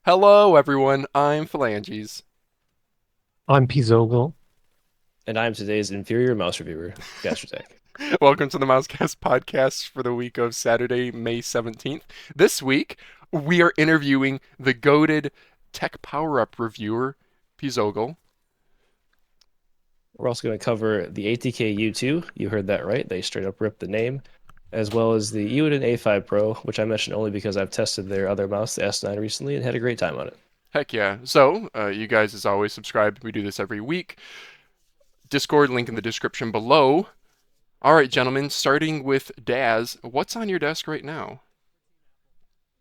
Hello, everyone. I'm Phalanges. I'm Pzogel. And I'm today's inferior mouse reviewer, Gastrotech. Welcome to the MouseCast podcast for the week of Saturday, May 17th. This week, we are interviewing the goated tech power-up reviewer, Pzogel. We're also going to cover the ATK U2. You heard that right. They straight up ripped the name, as well as the Eweadn A5 Pro, which I mentioned only because I've tested their other mouse, the S9, recently and had a great time on it. Heck yeah. So, you guys, as always, subscribe. We do this every week. Discord link in the description below. All right, gentlemen, starting with Daz, what's on your desk right now?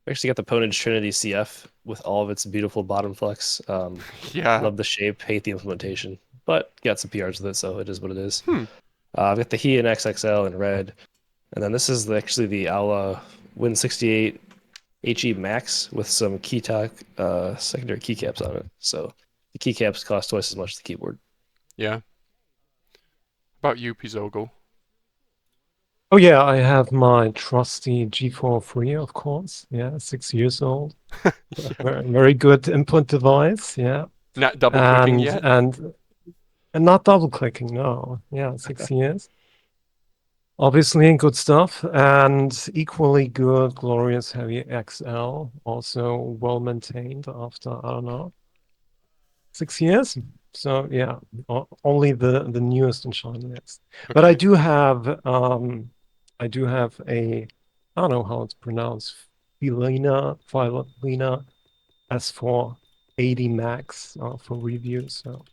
We actually got the Ponage Trinity CF with all of its beautiful bottom flex. Yeah. Love the shape, hate the implementation, but got some PRs with it, so it is what it is. Hmm. I've got the Eweadn XXL in red, and then this is actually the Aula Win68 HE Max with some secondary keycaps on it. So the keycaps cost twice as much as the keyboard. Yeah. About you, Pzogel. Oh yeah, I have my trusty G4 Free, of course. Yeah, 6 years old. Yeah. Very good input device. Yeah, Not double clicking and yet? and and not double clicking. No. Yeah, 6 years. Obviously, good stuff, and equally good, glorious heavy XL. Also well maintained after I don't know 6 years. So yeah, only the newest and shiniest. But Okay. I do have a, I don't know how it's pronounced, Filina S4 80 Max for review. So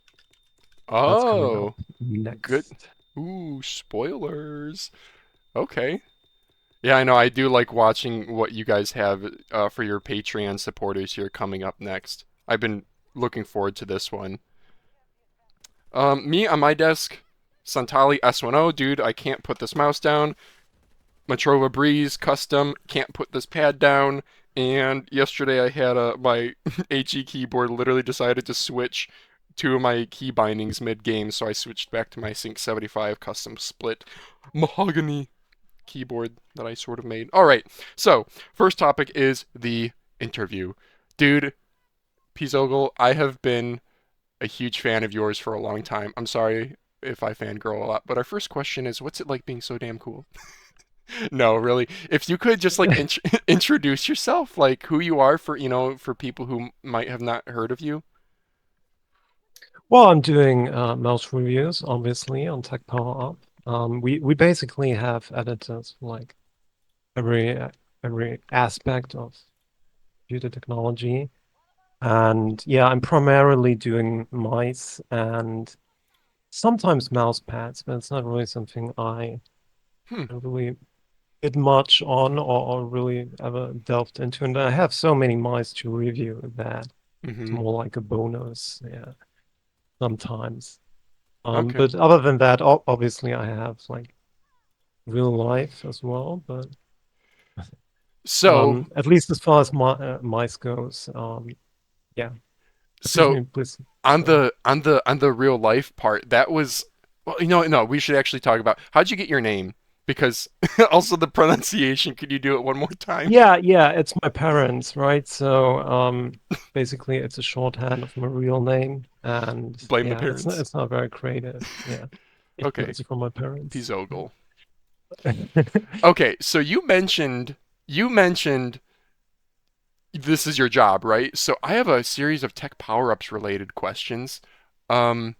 that's coming up Oh, good. next. Ooh, spoilers. Okay. Yeah, I know. I do like watching what you guys have for your Patreon supporters here coming up next. I've been looking forward to this one. Me on my desk, Santali S10, dude, I can't put this mouse down. Matrova Breeze custom, can't put this pad down. And yesterday I had my HE keyboard literally decided to switch two of my key bindings mid-game, so I switched back to my Sync 75 custom split mahogany keyboard that I sort of made. All right, so first topic is the interview. Dude, Pzogel, I have been a huge fan of yours for a long time. I'm sorry if I fangirl a lot, but our first question is, what's it like being so damn cool? No, really. If you could just like introduce yourself, like who you are for, for people who might have not heard of you. Well, I'm doing mouse reviews, obviously, on Tech Power Up. We basically have editors for like every every aspect of computer technology. And yeah, I'm primarily doing mice and sometimes mouse pads, but it's not really something I Hmm. really did much on or really ever delved into. And I have so many mice to review that it's Mm-hmm. more like a bonus, yeah, sometimes. Okay. But other than that, obviously I have like real life as well, but So, at least as far as mice goes, yeah. Please, so please, on sorry. the real life part, that was well, no, we should actually talk about how'd you get your name? Because also the pronunciation, could you do it one more time? Yeah, it's my parents, right? So, basically, it's a shorthand of my real name, and Blame the yeah, parents. it's not very creative. Yeah, Okay, it's from my parents. Pizogel. Okay, so you mentioned this is your job, right? So I have a series of tech power-ups related questions. Um,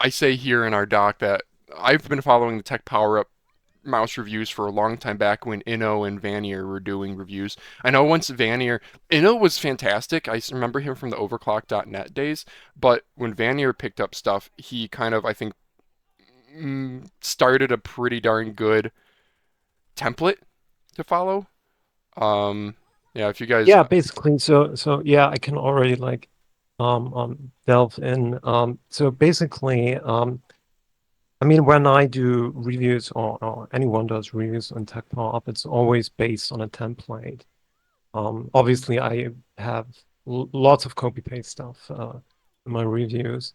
I say here in our doc that I've been following the tech power-up mouse reviews for a long time back when Inno and Vanier were doing reviews. I know once Inno was fantastic. I remember him from the overclock.net days, but when Vanier picked up stuff, he kind of, I think, started a pretty darn good template to follow. Um, yeah, if you guys, Yeah, basically, so yeah, I can already like delve in. So basically, I mean, when I do reviews or anyone does reviews on Tech Power Up, it's always based on a template. Obviously, I have lots of copy paste stuff in my reviews,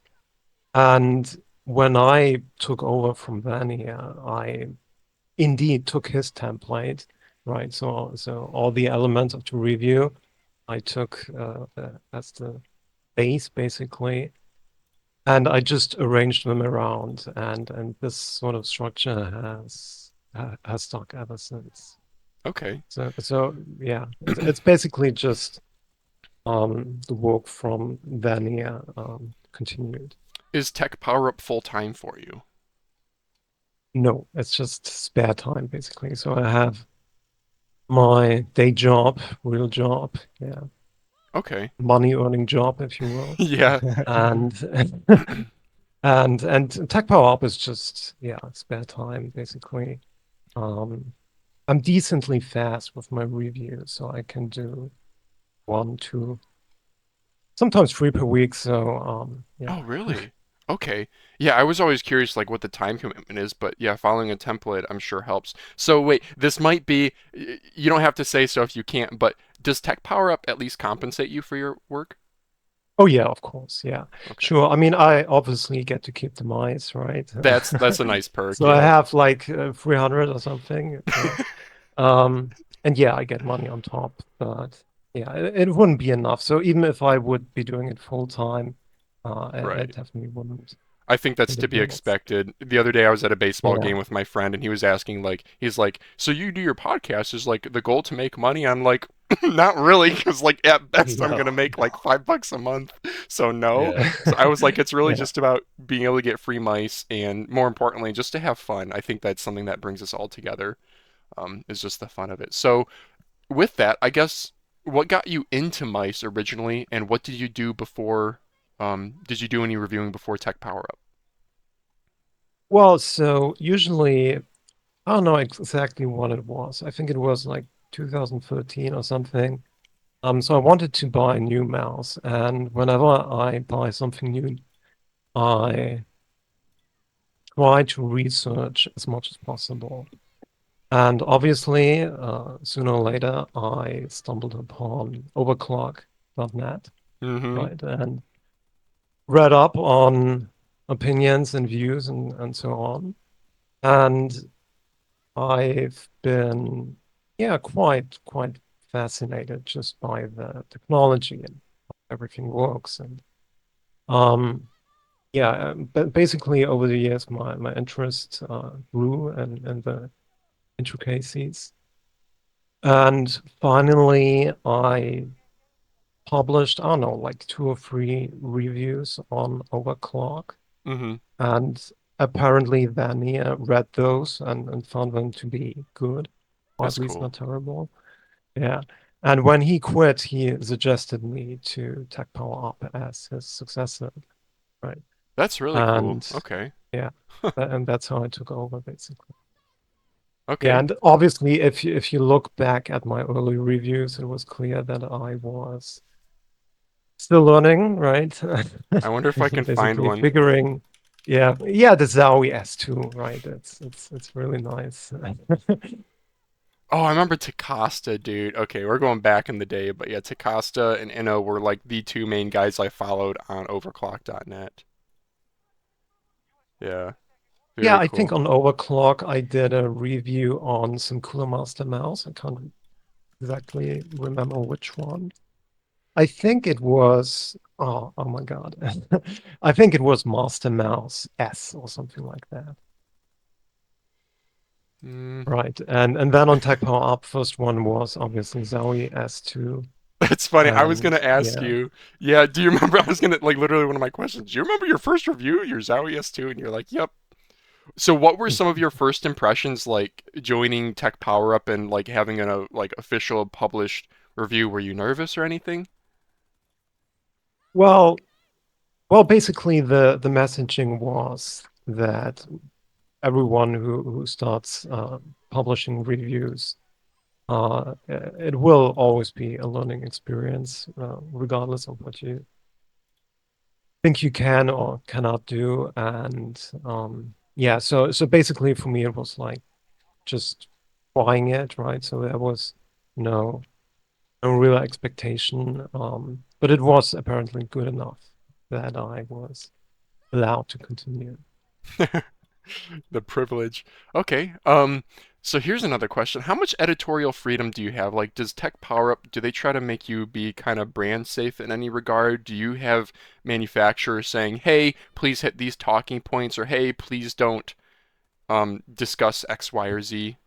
and when I took over from Vania, I indeed took his template, right? So all the elements of the review, I took as the base basically, and I just arranged them around, and this sort of structure has stuck ever since. Okay. So yeah, it's basically just the work from Vania continued. Is Tech Power Up full time for you? No, it's just spare time basically. So I have my day job, real job, yeah, Okay. money earning job, if you will, Yeah. and and Tech Power Up is just yeah spare time basically. Um, I'm decently fast with my reviews, so I can do one, two, sometimes three per week. So yeah. Oh, really? Okay. Yeah, I was always curious like what the time commitment is, but yeah, following a template I'm sure helps. So wait, this might be you don't have to say so if you can't, but does Tech Power Up at least compensate you for your work? Oh yeah, of course, yeah, Okay. sure. I mean, I obviously get to keep the mice, right? That's a nice perk, So I yeah. have like 300 or something. Um, and yeah, I get money on top, but yeah, it wouldn't be enough. So even if I would be doing it full time, it Right. definitely wouldn't I think pay that's the to be bills. expected. The other day I was at a baseball Yeah, game with my friend and he was asking like he's like, "So you do your podcast is like the goal to make money?" I'm like, "Not really, because like at best I'm gonna no, make like no, $5 a month." So no. Yeah. So I was like, it's really yeah. just about being able to get free mice and more importantly, just to have fun. I think that's something that brings us all together. Is just the fun of it. So with that, I guess what got you into mice originally and what did you do before did you do any reviewing before Tech Power Up? Well, so usually I don't know exactly what it was. I think it was like 2013 or something. So I wanted to buy a new mouse, and whenever I buy something new, I try to research as much as possible. And obviously, sooner or later, I stumbled upon overclock.net, Mm-hmm. right? And read up on opinions and views and so on. And I've been, yeah, quite fascinated just by the technology and how everything works. And um, yeah, but basically over the years, my interest grew and the intricacies. And finally, I published, I don't know, like two or three reviews on overclock. Mm-hmm. And apparently Vania read those and found them to be good, or That's at least cool. not terrible. Yeah. And when he quit, he suggested me to Tech Power Up as his successor, right? That's really cool. And Okay. yeah, and that's how I took over basically. Yeah, Okay. and obviously, if you look back at my early reviews, it was clear that I was still learning, right? I wonder if I can find Basically one. figuring, yeah, the Zowie S2, right? It's really nice. Oh, I remember Takasta, dude. Okay, we're going back in the day, but yeah, Takasta and Inno were like the two main guys I followed on overclock.net. Yeah, Yeah, very I think cool. on Overclock I did a review on some Cooler Master mouse. I can't exactly remember which one. I think it was oh my God. I think it was Master Mouse S or something like that. Mm. Right. And then on Tech Power Up, first one was obviously Zowie S2. That's funny. I was gonna And ask yeah. you, yeah, do you remember? I was gonna like literally one of my questions. Do you remember your first review, your Zowie S2? And you're like, yep. So what were some of your first impressions like joining Tech Power Up and like having a like official published review? Were you nervous or anything? Well, well, basically the messaging was that everyone who starts publishing reviews, it will always be a learning experience, regardless of what you think you can or cannot do. And yeah, so basically for me it was like just trying it, right? So there was no no real expectation, but it was apparently good enough that I was allowed to continue. The privilege. Okay. So here's another question. How much editorial freedom do you have? Like, does Tech Power Up, do they try to make you be kind of brand safe in any regard? Do you have manufacturers saying, hey, please hit these talking points, or hey, please don't discuss X, Y, or Z?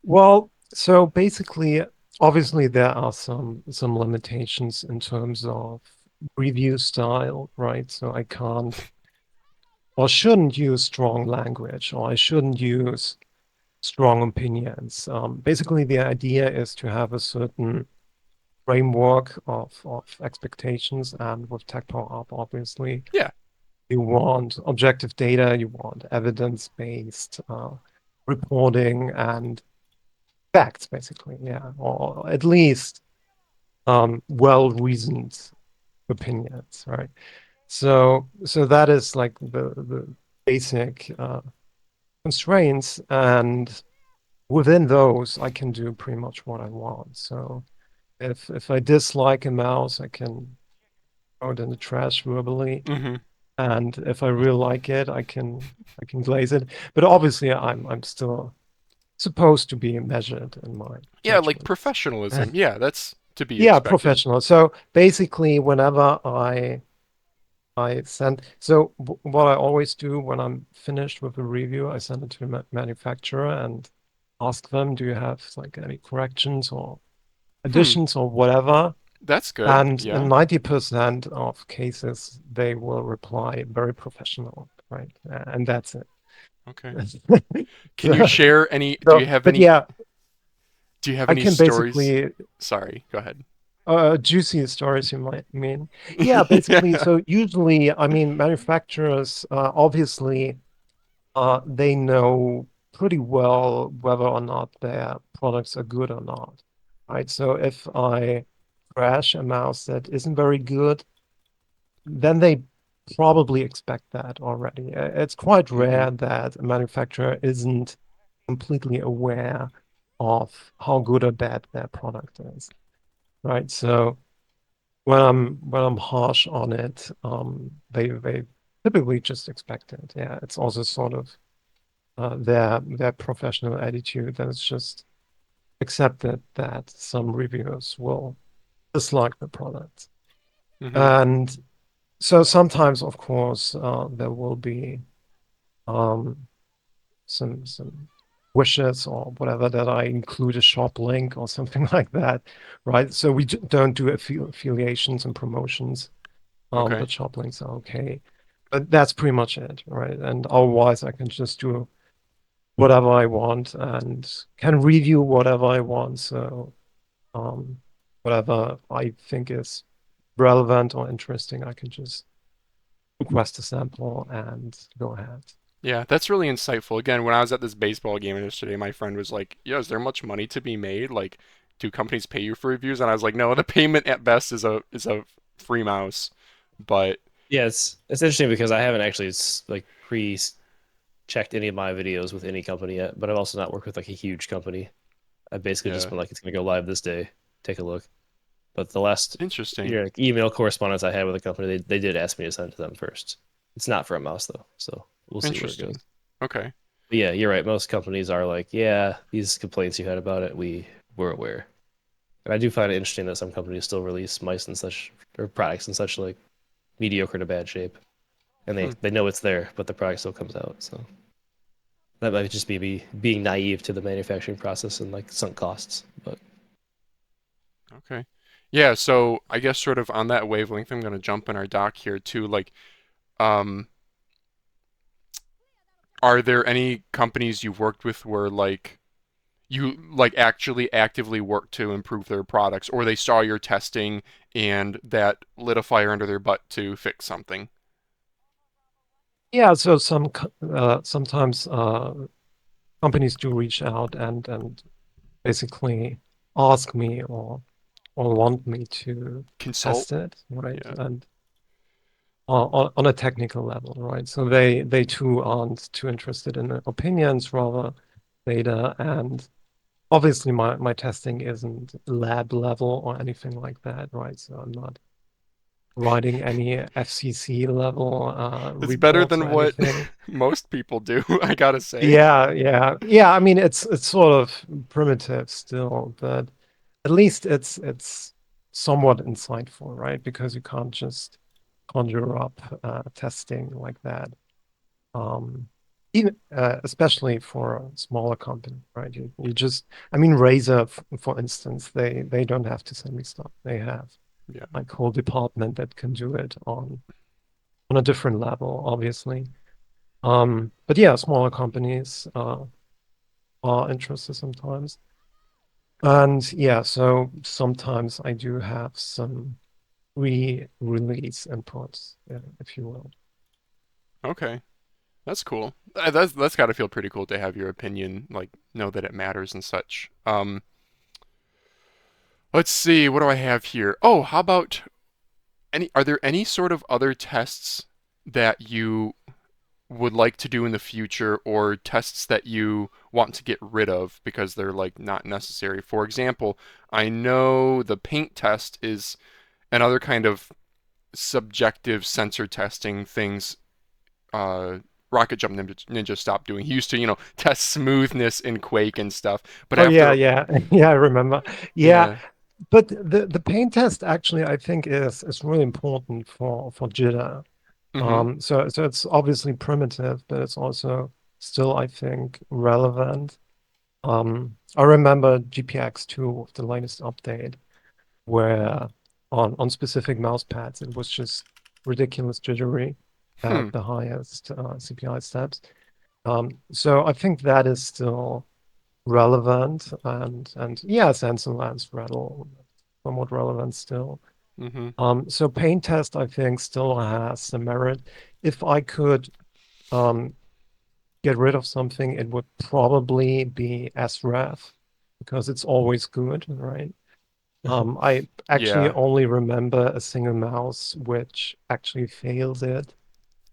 Well, so basically, obviously there are some limitations in terms of review style, right? So I can't or shouldn't use strong language, or I shouldn't use strong opinions. Basically, the idea is to have a certain framework of expectations, and with Tech Power Up, obviously, Yeah. you want objective data, you want evidence-based reporting and facts, basically, yeah, or at least well-reasoned opinions, right? So that is like the basic constraints, and within those, I can do pretty much what I want. So if I dislike a mouse, I can throw it in the trash verbally, Mm-hmm. and if I really like it, I can glaze it. But obviously, I'm still supposed to be measured in my Yeah, like judgments. professionalism. Yeah, that's to be Yeah, expected. professional. So basically, whenever I send, so what I always do when I'm finished with a review, I send it to the manufacturer and ask them, do you have like any corrections or Hmm, additions or whatever? that's good. And in Yeah. 90% of cases, they will reply very professional, right? And that's it. Okay. Can you So, share any, but yeah, do you have I any can stories? basically Sorry, go ahead. juicy stories, you might mean. Yeah, basically. Yeah. So usually, I mean, manufacturers obviously they know pretty well whether or not their products are good or not, right? So if I crash a mouse that isn't very good, then they probably expect that already. It's quite Mm-hmm. rare that a manufacturer isn't completely aware of how good or bad their product is, right? So when I'm harsh on it, they typically just expect it. Yeah, it's also sort of their professional attitude, that it's just accepted that some reviewers will dislike the product. Mm-hmm. And so sometimes, of course, there will be um, some wishes or whatever that I include a shop link or something like that, right? So we don't do affiliations and promotions, Okay. but shop links are okay. But that's pretty much it, right? And otherwise, I can just do whatever I want and can review whatever I want. So um, whatever I think is relevant or interesting, I can just request a sample and go ahead. Yeah, that's really insightful. Again, when I was at this baseball game yesterday, my friend was like, "Yeah, is there much money to be made? Like, do companies pay you for reviews?" And I was like, "No, the payment at best is a free mouse." But Yeah, it's interesting because I haven't actually like pre-checked any of my videos with any company yet, but I've also not worked with like a huge company. I've basically just yeah, been like, it's gonna go live this day. Take a look. But the last interesting. like, email correspondence I had with a company, they did ask me to send it to them first. It's not for a mouse though, so we'll see where it goes. Interesting. Okay. But yeah, you're right. Most companies are like, yeah, these complaints you had about it, we're aware. And I do find it interesting that some companies still release mice and such or products in such like mediocre to bad shape, and Hmm. they know it's there, but the product still comes out. So that might just be me being naive to the manufacturing process and like sunk costs. But Okay. Yeah, so I guess sort of on that wavelength, I'm gonna jump in our dock here too. Like, um, are there any companies you've worked with where like you like actually actively work to improve their products, or they saw your testing and that lit a fire under their butt to fix something? Yeah, so sometimes companies do reach out and basically ask me or want me to Consult? test it, right? Yeah. And on a technical level, right? So they too aren't too interested in the opinions, rather data. And obviously my testing isn't lab level or anything like that, right? So I'm not writing any FCC level It's better reports than or what anything. most people do, I gotta say. Yeah. I mean, it's sort of primitive still, but at least it's somewhat insightful, right? Because you can't just conjure up testing like that. Um, even especially for a smaller company, right? You just, I mean, Razer, for instance, they don't have to send me stuff. They have Yeah. like whole department that can do it on a different level, obviously. But yeah, smaller companies are interested sometimes. And yeah, so sometimes I do have some re-release inputs, if you will. Okay. That's cool. That's gotta feel pretty cool to have your opinion, like, know that it matters and such. Let's see, what do I have here? Oh, how about are there any sort of other tests that you would like to do in the future, or tests that you want to get rid of because they're like not necessary? For example, I know the paint test is another kind of subjective sensor testing things uh Rocket Jump Ninja stopped doing. He used to, test smoothness in Quake and stuff. But Oh yeah, after, yeah, yeah, I remember. Yeah, yeah, but the pain test actually I think is really important for jitter. mm-hmm, So it's obviously primitive, but it's also still I think relevant. I remember GPX2, the latest update, where on specific mouse pads it was just ridiculous jittery hmm, at the highest CPI steps. So I think that is still relevant and yeah, sense and lens rattle somewhat relevant still. mm-hmm, So pain test I think still has some merit. If I could um get rid of something, it would probably be SREF because it's always good, right? I actually yeah, only remember a single mouse which actually failed it,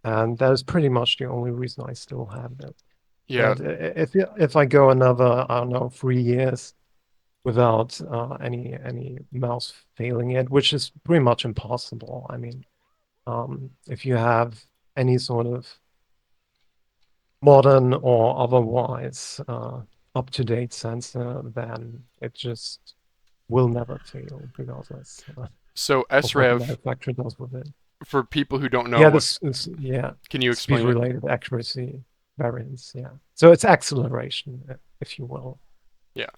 and that is pretty much the only reason I still have it. yeah. But if I go another, I don't know, 3 years without any mouse failing it, which is pretty much impossible. I mean, if you have any sort of modern or otherwise up-to-date sensor, then it just will never fail regardless So of what the SREV, manufacturer does with it. for people who don't know Yeah, what, this yeah, can you explain it? speed-related accuracy variance. Yeah, so it's acceleration, if you will. Yeah.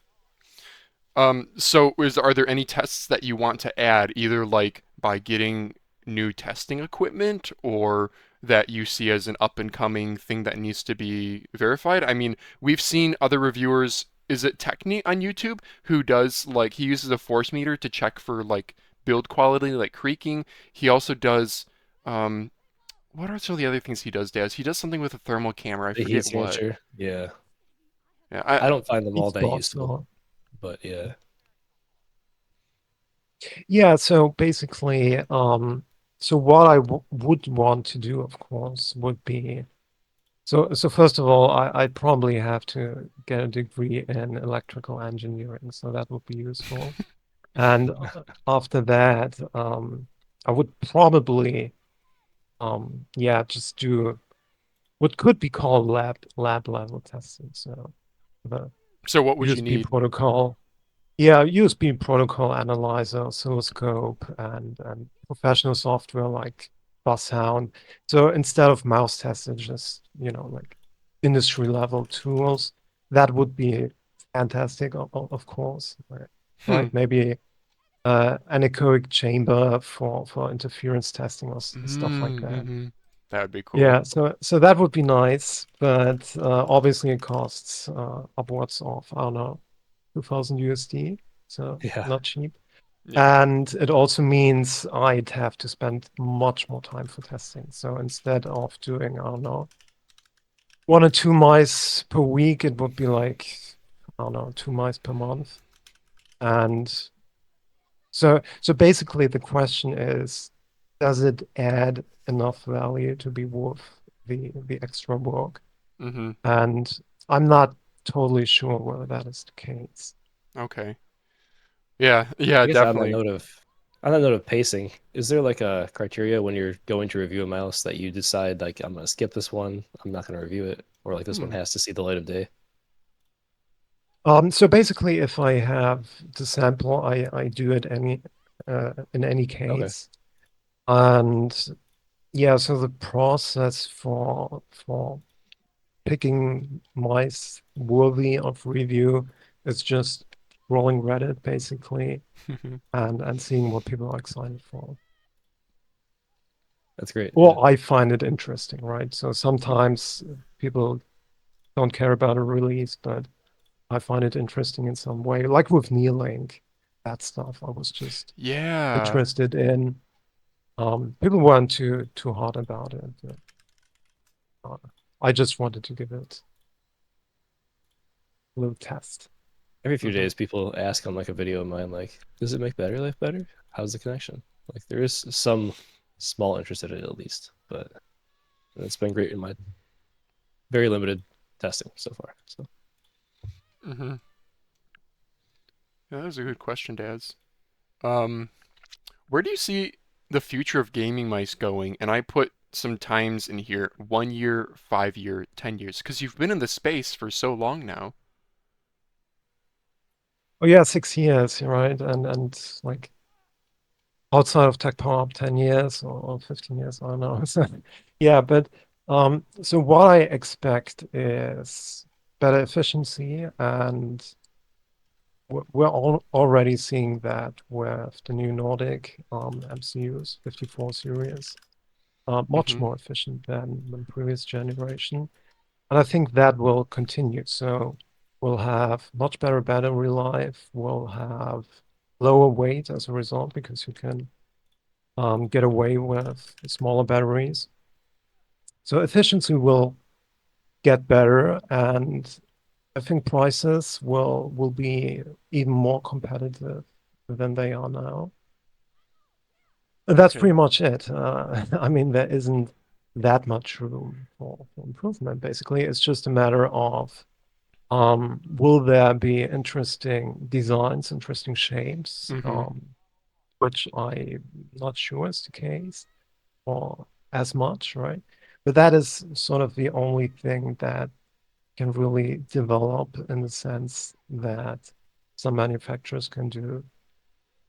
So are there any tests that you want to add, either like by getting new testing equipment, or that you see as an up and coming thing that needs to be verified? I mean, we've seen other reviewers, is it Techni on YouTube, who does like he uses a force meter to check for like build quality, like creaking. He also does what are some of the other things he does, Daz? He does something with a thermal camera, I The heat forget what. signature. Yeah. Yeah, I don't find them Heat all that spots useful, or but yeah. yeah, so basically, so what I w would want to do, of course, would be so first of all, I'd probably have to get a degree in electrical engineering, so that would be useful. And after that, I would probably, yeah, just do what could be called lab level testing. So the So what would you USB need? protocol. Yeah, USB protocol analyzer, oscilloscope, and professional software like Buzzhound. So instead of mouse tests, it's just, like industry level tools. That would be fantastic, of course. Right? Hmm. Right? Maybe anechoic chamber for interference testing or stuff like that. Mm-hmm. That would be cool. Yeah, so that would be nice, but obviously it costs upwards of, I don't know, 2000 USD, so Yeah. not cheap. Yeah. And it also means I'd have to spend much more time for testing. So instead of doing, I don't know, 1 or 2 mice per week, it would be like, I don't know, 2 mice per month. And so basically the question is, does it add enough value to be worth the extra work? Mm-hmm. And I'm not totally sure whether that is the case. Okay. Yeah. Yeah. I guess on that Definitely. note of On that note of pacing, is there like a criteria when you're going to review a mouse that you decide like I'm gonna skip this one, I'm not gonna review it, or like this one Hmm. has to see the light of day? So basically, if I have the sample, I do it any in any Okay. case. And yeah, so the process for picking mice worthy of review is just scrolling Reddit basically and seeing what people are excited for. That's great. Yeah. Or I find it interesting, right? So sometimes people don't care about a release, but I find it interesting in some way. Like with Neuralink, that stuff I was just Yeah. interested in. People weren't too hot about it. Uh, I just wanted to give it a little test. Every few Hmm. days, people ask on like a video of mine, like, does it make battery life better? How's the connection? Like, there is some small interest in it at least, but it's been great in my very limited testing so far. So Hmm. Yeah, that was a good question, Daz. Um, where do you see the future of gaming mice going? And I put some times in here: 1 year, 5 year, 10 years, because you've been in the space for so long now. Oh yeah, 6 years, right? And like outside of Tech Pop, 10 years or 15 years, I don't know. So, yeah, but so what I expect is better efficiency, and we're all already seeing that with the new Nordic MCUs 54 series, much Hmm. more efficient than the previous generation. And I think that will continue. So we'll have much better battery life, we'll have lower weight as a result because you can get away with smaller batteries. So efficiency will get better, and I think prices will be even more competitive than they are now. And that's Okay. pretty much it. I mean, there isn't that much room for improvement. Basically, it's just a matter of will there be interesting designs, interesting shapes, Hmm. which I'm not sure is the case. Or as much, right? But that is sort of the only thing that can really develop in the sense that some manufacturers can do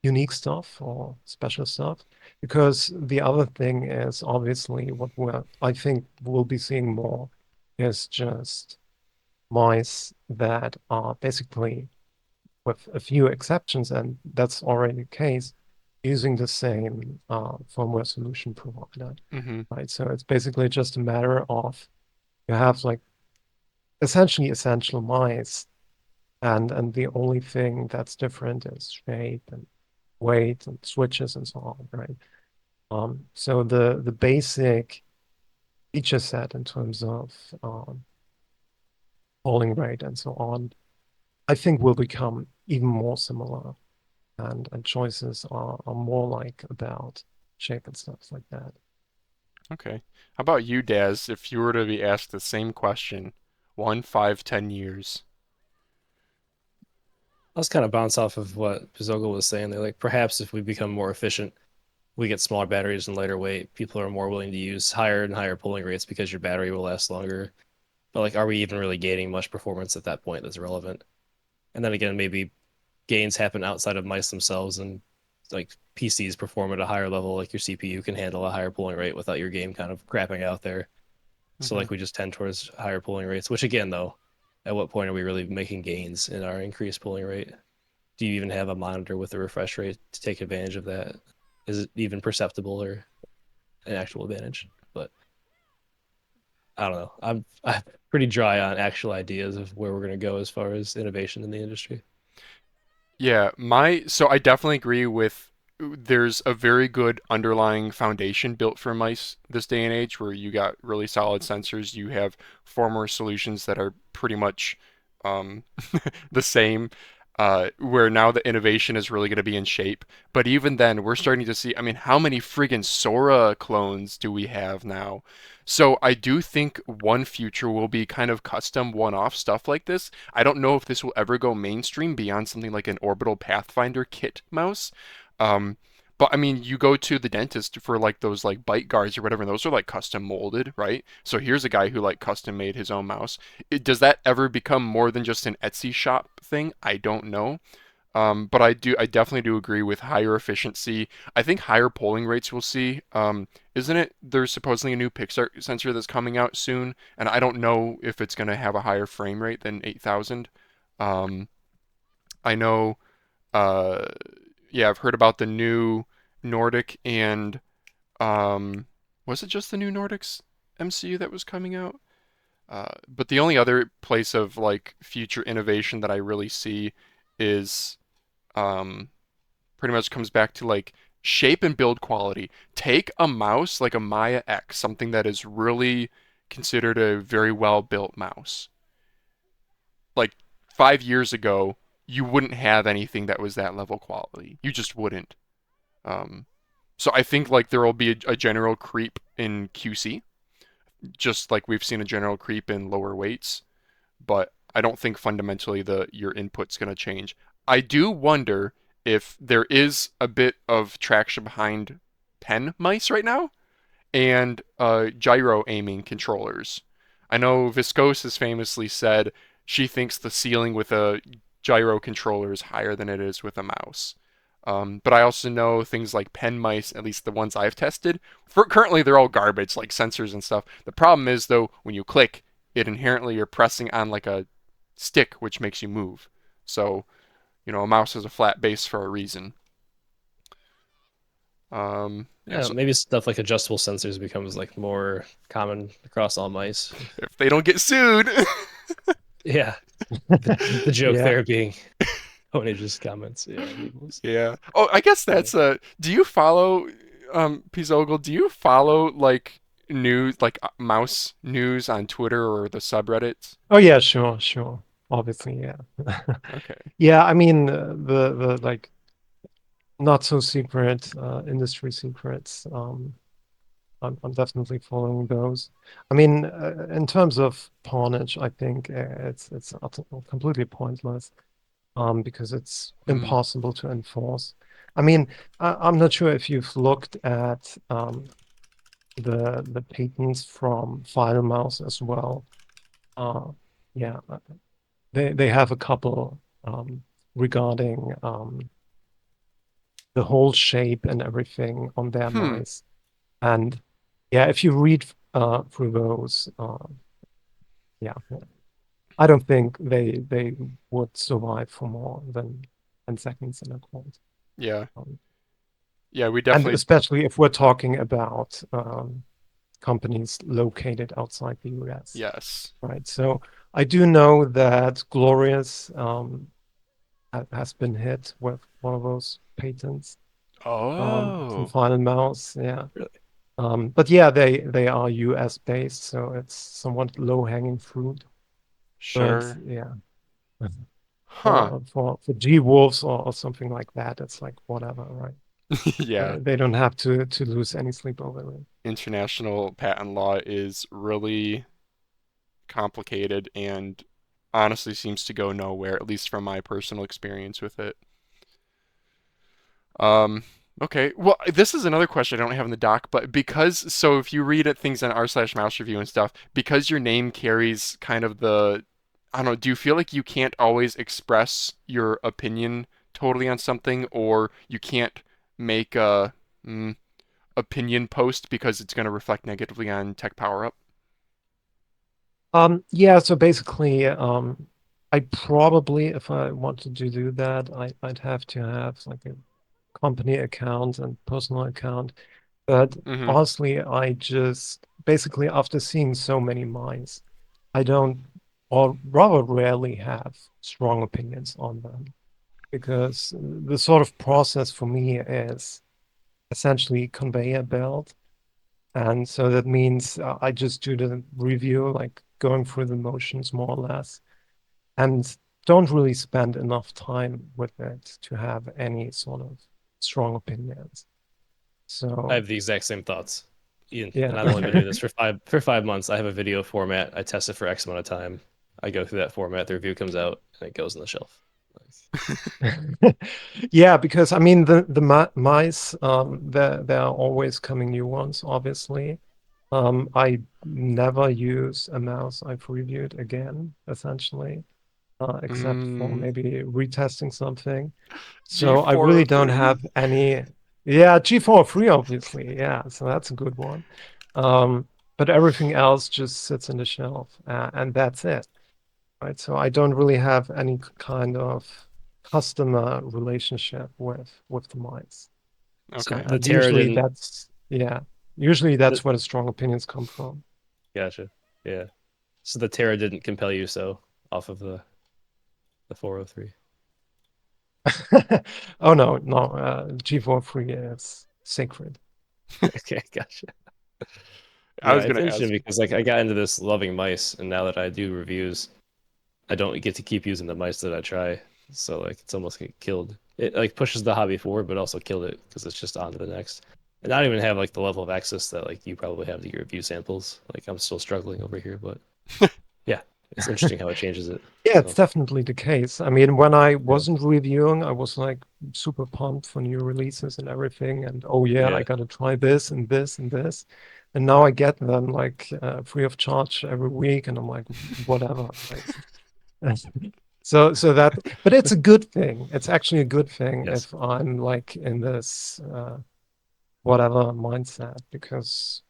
unique stuff or special stuff. Because the other thing is obviously what I think we'll be seeing more is just mice that are basically, with a few exceptions, and that's already the case, using the same firmware solution provider, Hmm. right? So it's basically just a matter of you have like essentially essential mice, and the only thing that's different is shape and weight and switches and so on, right? So the basic feature set in terms of polling rate and so on, I think will become even more similar, and choices are more like about shape and stuff like that. Okay. How about you, Daz, if you were to be asked the same question, 1, 5, 10 years? I was kind of bounce off of what Pzogel was saying. They're like, perhaps if we become more efficient, we get smaller batteries and lighter weight. People are more willing to use higher and higher pulling rates because your battery will last longer. But like, are we even really gaining much performance at that point that's relevant? And then again, maybe gains happen outside of mice themselves, and like PCs perform at a higher level, like your CPU can handle a higher pulling rate without your game kind of crapping out there. So Hmm. like we just tend towards higher pulling rates, which again though, at what point are we really making gains in our increased pulling rate? Do you even have a monitor with a refresh rate to take advantage of that? Is it even perceptible or an actual advantage? But I don't know. I'm pretty dry on actual ideas of where we're going to go as far as innovation in the industry. Yeah, so I definitely agree with there's a very good underlying foundation built for mice this day and age where you got really solid sensors, you have firmware solutions that are pretty much um, the same, where now the innovation is really going to be in shape. But even then, we're starting to see, I mean, how many friggin' Sora clones do we have now? So I do think one future will be kind of custom one-off stuff like this. I don't know if this will ever go mainstream beyond something like an orbital pathfinder kit mouse. Um, But I mean, you go to the dentist for like those like bite guards or whatever, and those are like custom molded, right? So here's a guy who like custom made his own mouse. Does that ever become more than just an Etsy shop thing? I don't know. But I definitely do agree with higher efficiency. I think higher polling rates we'll see. Isn't it? There's supposedly a new Pixar sensor that's coming out soon, and I don't know if it's going to have a higher frame rate than 8,000. Um, I know, uh, yeah, I've heard about the new Nordic and was it just the new Nordic's MCU that was coming out? But the only other place of like future innovation that I really see is um, pretty much comes back to like shape and build quality. Take a mouse like a Maya X, something that is really considered a very well built mouse. Like 5 years ago, you wouldn't have anything that was that level quality. You just wouldn't. Um, so I think like there will be a general creep in QC, just like we've seen a general creep in lower weights, but I don't think fundamentally the your input's going to change. I do wonder if there is a bit of traction behind pen mice right now and gyro aiming controllers. I know Viscose has famously said she thinks the ceiling with a gyro controller is higher than it is with a mouse. But I also know things like pen mice, at least the ones I've tested, for currently they're all garbage, like sensors and stuff. The problem is though, when you click, it inherently you're pressing on like a stick, which makes you move. So, a mouse has a flat base for a reason. Yeah, Yeah, so maybe stuff like adjustable sensors becomes like more common across all mice. if they don't get sued. Yeah, the joke Yeah. there being Onage's comments. Yeah, Yeah. Oh, I guess that's do you follow Pzogel, do you follow like news like mouse news on Twitter or the subreddits? Oh yeah, sure. Obviously, yeah. Okay. Yeah, I mean the like not so secret industry secrets. I'm definitely following those. I mean, in terms of pawnage, I think completely pointless. Because it's Mm. impossible to enforce. I mean, I'm not sure if you've looked at the patents from FileMouse as well. Uh, yeah, they have a couple regarding the whole shape and everything on their Hmm. mice. And yeah, if you read through those, yeah, I don't think they would survive for more than 10 seconds in a quote. Yeah. Um, Yeah, we and definitely especially if we're talking about companies located outside the US, yes. right? So I do know that Glorious has been hit with one of those patents from Oh, Final Mouse, yeah. really. But yeah, they are US based, so it's somewhat low-hanging fruit. But sure. yeah, Huh. for G-Wolves or something like that, it's like whatever, right? Yeah. They don't have to lose any sleep over it. International patent law is really complicated and honestly seems to go nowhere, at least from my personal experience with it. Um, okay. Well, this is another question I don't have in the doc, but so if you read at things on r/MouseReview and stuff, because your name carries kind of I don't know, do you feel like you can't always express your opinion totally on something, or you can't make a opinion post because it's going to reflect negatively on Tech Power Up? Yeah, so basically, I probably, if I wanted to do that, I'd have to have like a company account and personal account. But Mm-hmm. honestly, I just basically after seeing so many minds, I don't, or rather rarely have strong opinions on them because the sort of process for me is essentially conveyor belt. And so that means I just do the review, like going through the motions more or less, and don't really spend enough time with it to have any sort of strong opinions. I So have the exact same thoughts, Ian, yeah, and I've only been doing this for 5 months. I have a video format. I test it for X amount of time. I go through that format. The review comes out, and it goes on the shelf. Yeah, because I mean the mice, there are always coming new ones, obviously. I never use a mouse I've reviewed again, essentially, except for Mm, maybe retesting something. So I really don't G403. have any. Yeah, G403, obviously. Yeah, so that's a good one. But everything else just sits in the shelf, and that's it. Right. So I don't really have any kind of customer relationship with the mice. So Okay. the And Terra usually didn't. that's yeah. Usually The, that's where the strong opinions come from. gotcha. Yeah. So the Terra didn't compel you so off of the 403. Oh no, no, G43 is sacred. Okay, gotcha. I Yeah, was it's gonna interesting ask. because like I got into this loving mice, and now that I do reviews, I don't get to keep using the mice that I try. So like it's almost get killed. It like pushes the hobby forward, but also killed it because it's just on to the next. And I don't even have like the level of access that like you probably have to your review samples. Like I'm still struggling over here, but yeah, it's interesting how it changes it. Yeah, it's So definitely the case. I mean, when I yeah, wasn't reviewing, I was like super pumped for new releases and everything. And oh yeah, I yeah, gotta try this and this and this. And now I get them like free of charge every week, and I'm like, whatever. Like, so that, but it's a good thing. It's actually a good thing yes, if I'm like in this whatever mindset, because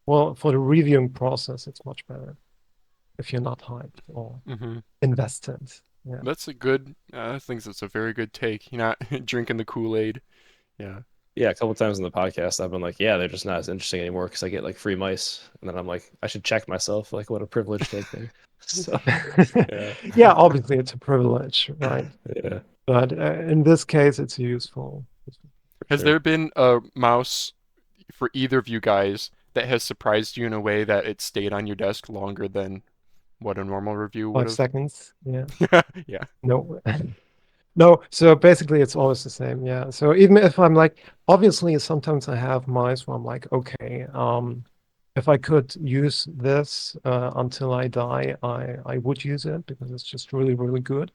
well, for the reviewing process, it's much better if you're not hyped or Hmm. invested. Yeah. That's a good. I think that's a very good take. You're not drinking the Kool-Aid. Yeah. yeah. A couple times in the podcast, I've been like, yeah, they're just not as interesting anymore because I get like free mice, and then I'm like, I should check myself. Like, what a privileged take there. So yeah, Yeah, obviously it's a privilege, right? yeah, But in this case, it's useful. for Has sure. there been a mouse for either of you guys that has surprised you in a way that it stayed on your desk longer than what a normal review would 5 seconds. Yeah. have? Yeah. No. No. So basically, it's always the same. Yeah. So even if I'm like, obviously, sometimes I have mice where I'm like, okay, if I could use this until I die, I would use it because it's just really, really good.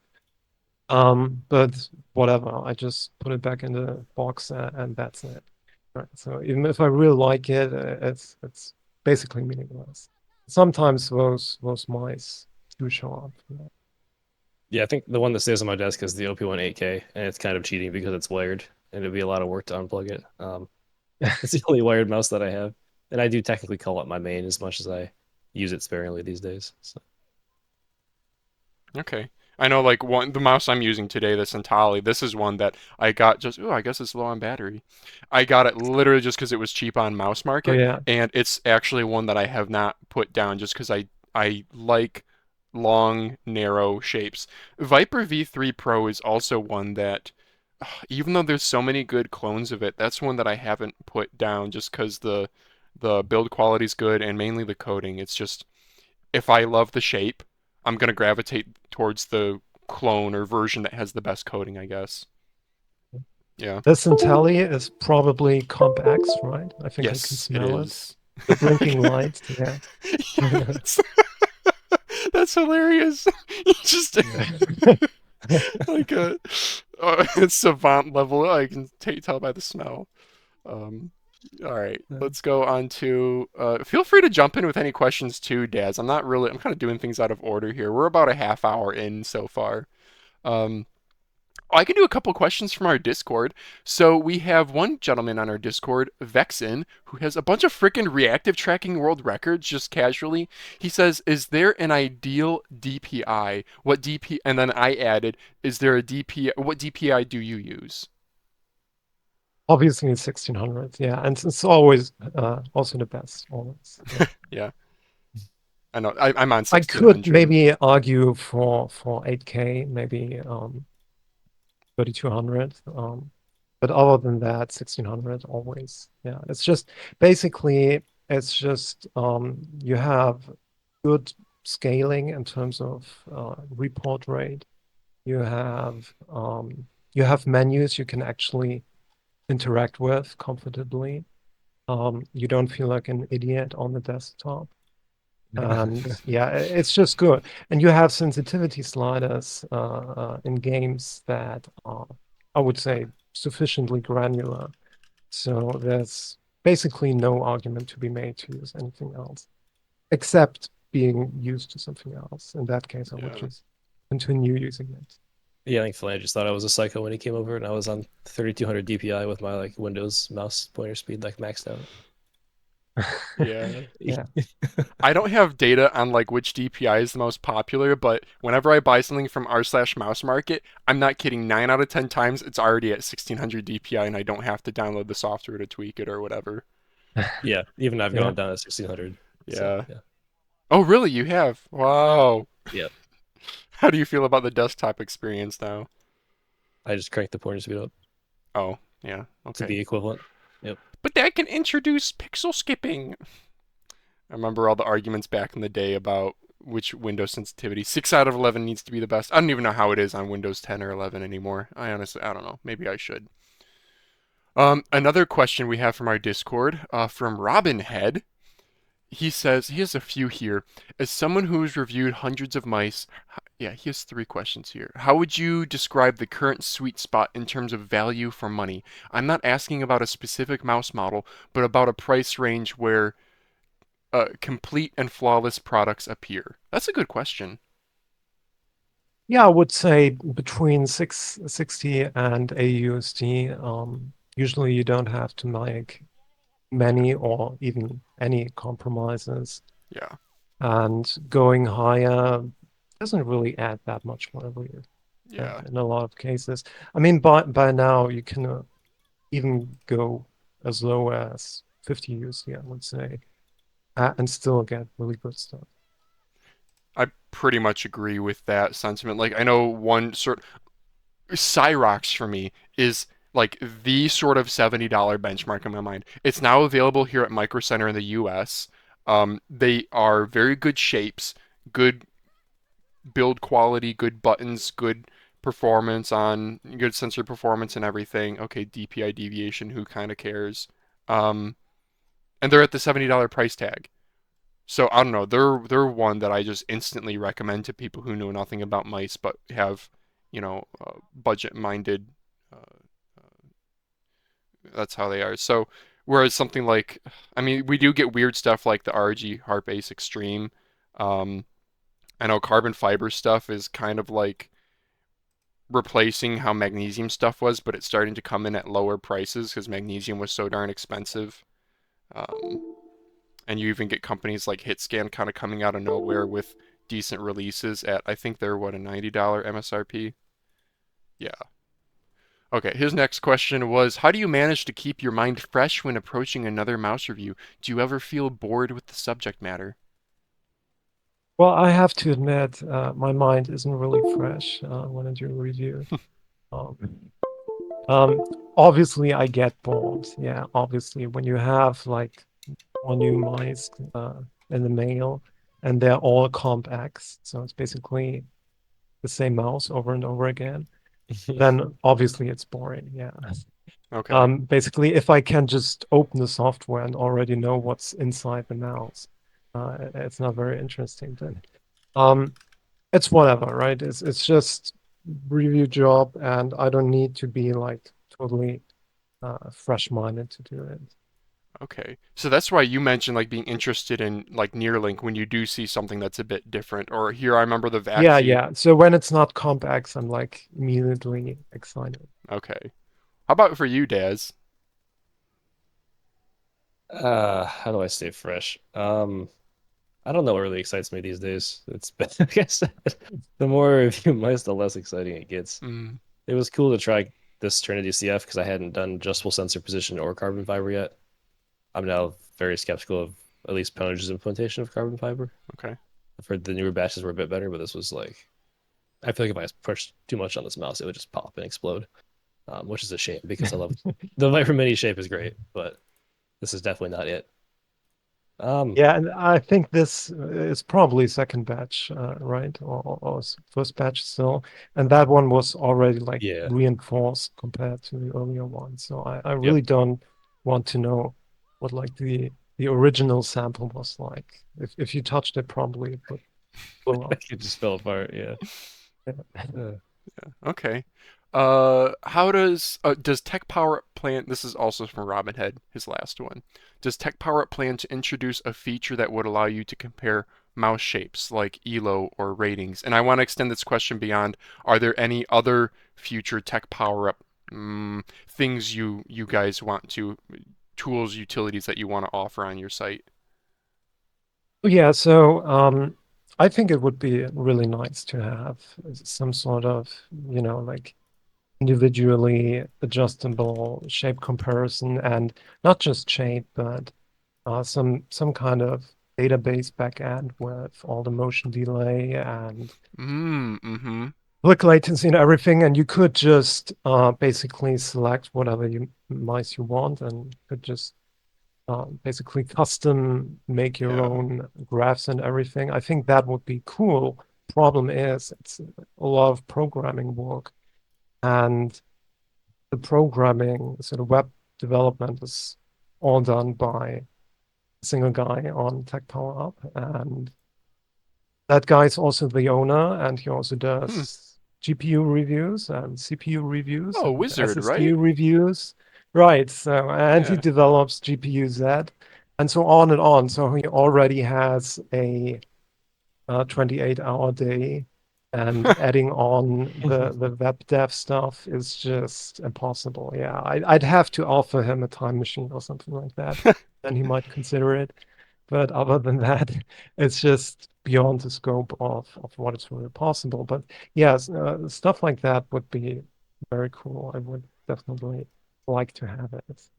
But whatever, I just put it back in the box and that's it. Right. So even if I really like it, it's basically meaningless. Sometimes those mice do show up. Yeah, I think the one that stays on my desk is the OP1 8K, and it's kind of cheating because it's wired, and it'd be a lot of work to unplug it. It's the only wired mouse that I have, and I do technically call it my main as much as I use it sparingly these days. So Okay. I know like the mouse I'm using today, the Centali, this is one that I got just, oh, I guess it's low on battery. I got it literally just because it was cheap on Mouse Oh Market, yeah. and it's actually one that I have not put down just because I like long, narrow shapes. Viper V3 Pro is also one that, even though there's so many good clones of it, that's one that I haven't put down just because the build quality is good and mainly the coding. It's just if I love the shape, I'm gonna gravitate towards the clone or version that has the best coding, I guess. Yeah. This Intelli is probably Comp X, right? I think I can Yes, it smell it. is. The blinking lights, yeah. Yes. That's hilarious. You just like it's savant level. I can tell by the smell. Um, all right, let's go on to. Feel free to jump in with any questions too, Daz. I'm kind of doing things out of order here. We're about a half hour in so far. Um, I can do a couple questions from our Discord. So we have one gentleman on our Discord, Vexen, who has a bunch of freaking reactive tracking world records just casually. He says, "Is there an ideal DPI? What DP?" And then I added, "Is there a DPI? What DPI do you use?" Obviously, it's 1600, yeah, and it's always also the best, always. Yeah. Yeah, I know. I'm on I could 1600. maybe argue for 8K, maybe 3200, but other than that, 1600 always. Yeah, it's just basically it's just you have good scaling in terms of report rate. You have menus you can actually interact with comfortably. You don't feel like an idiot on the desktop. And yeah, it's just good. And you have sensitivity sliders in games that are, I would say, sufficiently granular. So there's basically no argument to be made to use anything else, except being used to something else. In that case, I would Yeah. just continue using it. Yeah, I think Flan just thought I was a psycho when he came over, and I was on 3200 DPI with my like Windows mouse pointer speed like maxed out. Yeah. Yeah. I don't have data on like which DPI is the most popular, but whenever I buy something from r/mouse market, I'm not kidding, 9 out of 10 times it's already at 1600 DPI and I don't have to download the software to tweak it or whatever. Yeah, even I've Yeah. gone down to 1600. So Yeah. yeah, Oh, really? You have? Wow. yeah. How do you feel about the desktop experience now? I just cranked the pointer speed up Oh, yeah. to Okay. the equivalent. Yep. But that can introduce pixel skipping. I remember all the arguments back in the day about which Windows sensitivity. 6 out of 11 needs to be the best. I don't even know how it is on Windows 10 or 11 anymore. I don't know. Maybe I should. Another question we have from our Discord, from Robin Head. He says, he has a few here. As someone who's reviewed hundreds of mice, yeah, he has three questions here. How would you describe the current sweet spot in terms of value for money? I'm not asking about a specific mouse model, but about a price range where complete and flawless products appear? That's a good question. Yeah, I would say between 660 and AUSD. Usually you don't have to make many or even any compromises. Yeah, And going higher doesn't really add that much value yeah, in a lot of cases. I mean, by now you can even go as low as 50 USD, I would say, and still get really good stuff. I pretty much agree with that sentiment. Like, I know one sort Cyrox for me is like the sort of $70 benchmark in my mind. It's now available here at Micro Center in the US. They are very good shapes, good build quality, good buttons, good performance on good sensor performance and everything. Okay, DPI deviation, who kind of cares? Um, and they're at the $70 price tag. So I don't know. They're one that I just instantly recommend to people who know nothing about mice but have, budget-minded. Uh, that's how they are. So whereas something like, I mean, we do get weird stuff like the RG Harp Ace Extreme. Um, I know carbon fiber stuff is kind of like replacing how magnesium stuff was, but it's starting to come in at lower prices because magnesium was so darn expensive. Um, and you even get companies like HitScan kind of coming out of nowhere with decent releases at, I think they're what, a $90 MSRP? Yeah. Okay, his next question was, how do you manage to keep your mind fresh when approaching another mouse review? Do you ever feel bored with the subject matter? Well, I have to admit, my mind isn't really fresh when I do a review. Um, um, Obviously, I get bored. Yeah, obviously, when you have like one new mice in the mail and they're all Comp X, so it's basically the same mouse over and over again, then obviously it's boring. Yeah. Okay. Basically, if I can just open the software and already know what's inside the mouse, it's not very interesting then. Um, it's whatever, right? It's just review job, and I don't need to be like totally fresh-minded to do it. Okay. So that's why you mentioned like being interested in like Neuralink when you do see something that's a bit different. Or here I remember the Yeah, Vaxee. yeah. So when it's not Comp X, I'm like immediately excited. Okay. How about for you, Daz? How do I stay fresh? I don't know what really excites me these days. It's been, like I said, the more review mice, the less exciting it gets. Mm, It was cool to try this Trinity CF because I hadn't done adjustable sensor position or carbon fiber yet. I'm now very skeptical of at least Poner's implementation of carbon fiber. okay. I've heard the newer batches were a bit better, but this was like, I feel like if I pushed too much on this mouse, it would just pop and explode, which is a shame because I love the Viper Mini shape is great, but this is definitely not it. Um, Yeah, and I think this is probably second batch, right? Or first batch still. And that one was already like yeah, reinforced compared to the earlier one. So I yep. really don't want to know what like the the original sample was like. If you touched it, probably it would blow up. It just fell apart. Yeah. Uh, Okay. How does Tech Power plan? This is also from Robinhead, his last one. Does Tech Power plan to introduce a feature that would allow you to compare mouse shapes like ELO or ratings? And I want to extend this question beyond: are there any other future Tech Power Up things you guys want to tools, utilities that you want to offer on your site? Yeah, so I think it would be really nice to have some sort of, like individually adjustable shape comparison, and not just shape, but some kind of database backend with all the motion delay and Mm-hmm. click latency and everything. And you could just basically select whatever mice you want, and could just basically custom make your Yeah. own graphs and everything. I think that would be cool. Problem is, it's a lot of programming work, and the programming, sort of web development, is all done by a single guy on Tech Power Up, and that guy is also the owner, and he also Hmm. does GPU reviews and CPU reviews Oh, and Wizard, SSD right? reviews. Right. So, and he Yeah. develops GPU Z and so on and on. So he already has a 28-hour day, and adding on the web dev stuff is just impossible. Yeah, I'd have to offer him a time machine or something like that, then he might consider it. But other than that, it's just beyond the scope of what is really possible. But yes, stuff like that would be very cool. I would definitely like to have it.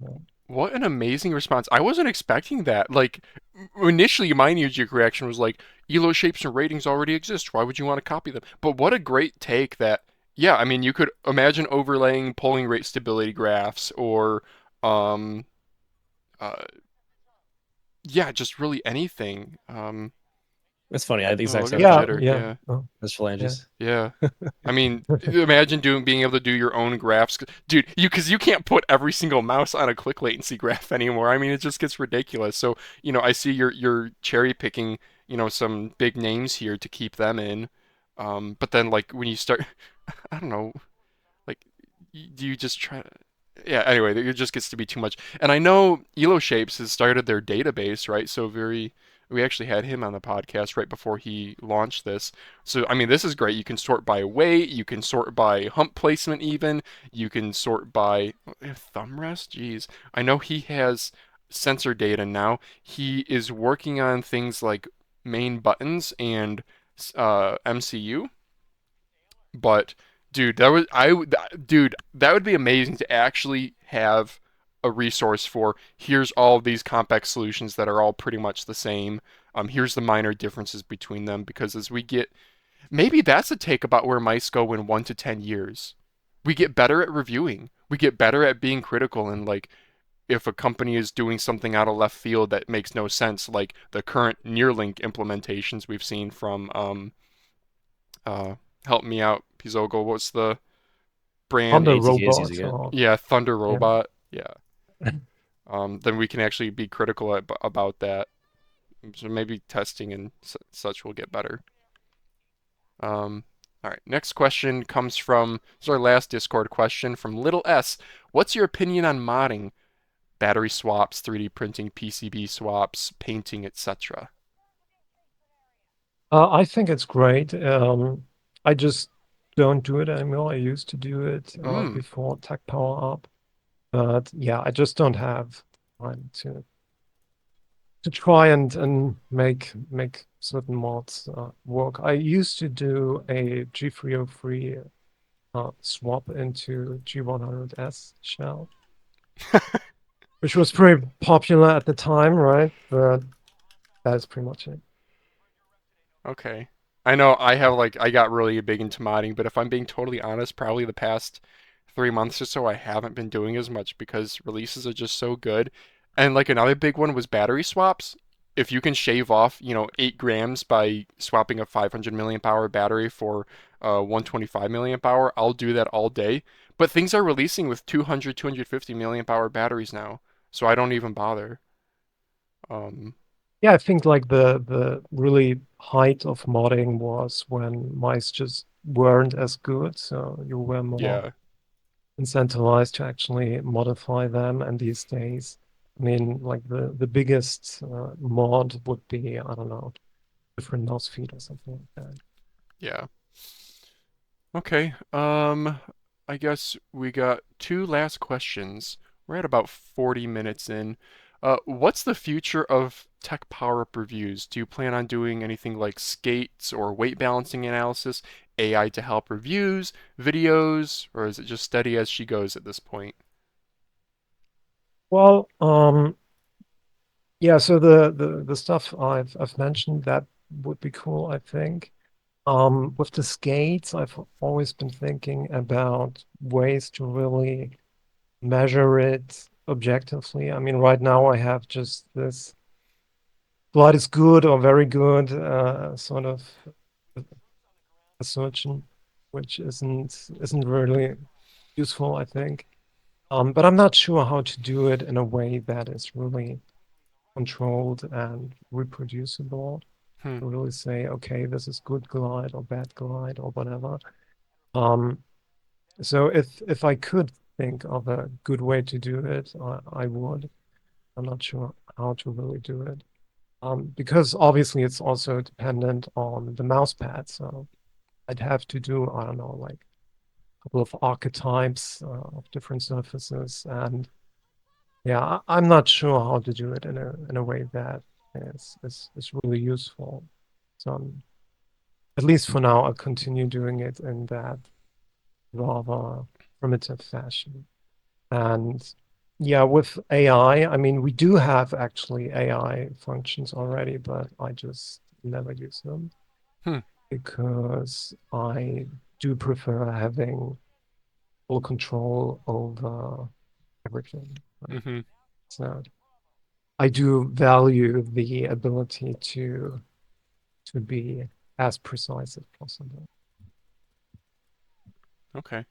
What an amazing response. I wasn't expecting that. Like, initially, my knee-jerk reaction was like, ELO shapes and ratings already exist. Why would you want to copy them? But what a great take that, yeah, I mean, you could imagine overlaying polling rate stability graphs or, um, uh, yeah, just really anything. it's funny. I had the Oh, exact look same at the Yeah, thought. jitter. yeah, Yeah. oh, Those yeah. phalanges. Yeah. I mean, imagine being able to do your own graphs, dude. Because you can't put every single mouse on a click latency graph anymore. I mean, it just gets ridiculous. So, I see you're cherry picking, some big names here to keep them in. But then like when you start, I don't know, like do you just try to? Yeah. Anyway, it just gets to be too much. And I know Elo Shapes has started their database, right? So very. We actually had him on the podcast right before he launched this. So, I mean, this is great. You can sort by weight, you can sort by hump placement, even. You can sort by thumb rest. Jeez. I know he has sensor data now. He is working on things like main buttons and MCU. But dude, dude, that would be amazing to actually have a resource for here's all of these complex solutions that are all pretty much the same. Here's the minor differences between them because as we get maybe that's a take about where mice go in 1 to 10 years. We get better at reviewing. We get better at being critical and like if a company is doing something out of left field that makes no sense, like the current Neuralink implementations we've seen from uh help me out, Pzogel. What's the On brand? the ATK is robot, using it. or Yeah, Thunder yeah. Robot. Yeah. Then we can actually be critical about that. So maybe testing and such will get better. All right. Next question comes from this is our last Discord question from Little S. What's your opinion on modding, battery swaps, 3D printing, PCB swaps, painting, etc.? I think it's great. I just don't do it anymore. I used to do it Mm. before Tech Power Up, but yeah, I just don't have time to try and make certain mods work. I used to do a G303 swap into G100S shell, which was pretty popular at the time, right? But that's pretty much it. Okay. I know I got really big into modding, but if I'm being totally honest, probably the past 3 months or so I haven't been doing as much because releases are just so good. And like another big one was battery swaps. If you can shave off, 8 grams by swapping a 500 milliamp hour battery for 125 milliamp hour, I'll do that all day. But things are releasing with 200, 250 milliamp hour batteries now, so I don't even bother. Yeah, I think like the really height of modding was when mice just weren't as good, so you were more Yeah, incentivized to actually modify them. And these days, I mean, like the biggest mod would be, I don't know, different mouse feed or something like that. yeah. Okay. I guess we got two last questions. We're at about 40 minutes in. What's the future of tech power-up reviews? Do you plan on doing anything like skates or weight balancing analysis, AI to help reviews, videos, or is it just steady as she goes at this point? Well, yeah, so the stuff I've mentioned that would be cool, I think. With the skates, I've always been thinking about ways to really measure it objectively. I mean, right now I have just this blood is good or very good sort of assertion, which isn't really useful, I think. But I'm not sure how to do it in a way that is really controlled and reproducible. Hmm. To really say, okay, this is good glide or bad glide or whatever. Um, so if I could think of a good way to do it, I would. I'm not sure how to really do it. Because obviously it's also dependent on the mouse pad. So I'd have to do, I don't know, like a couple of archetypes of different surfaces. And yeah, I'm not sure how to do it in a way that is really useful. So at least for now, I'll continue doing it in that rather primitive fashion. And yeah, with AI, I mean, we do have actually AI functions already, but I just never use them Hmm. because I do prefer having full control over everything. Right? Mm-hmm. So I do value the ability to be as precise as possible. Okay.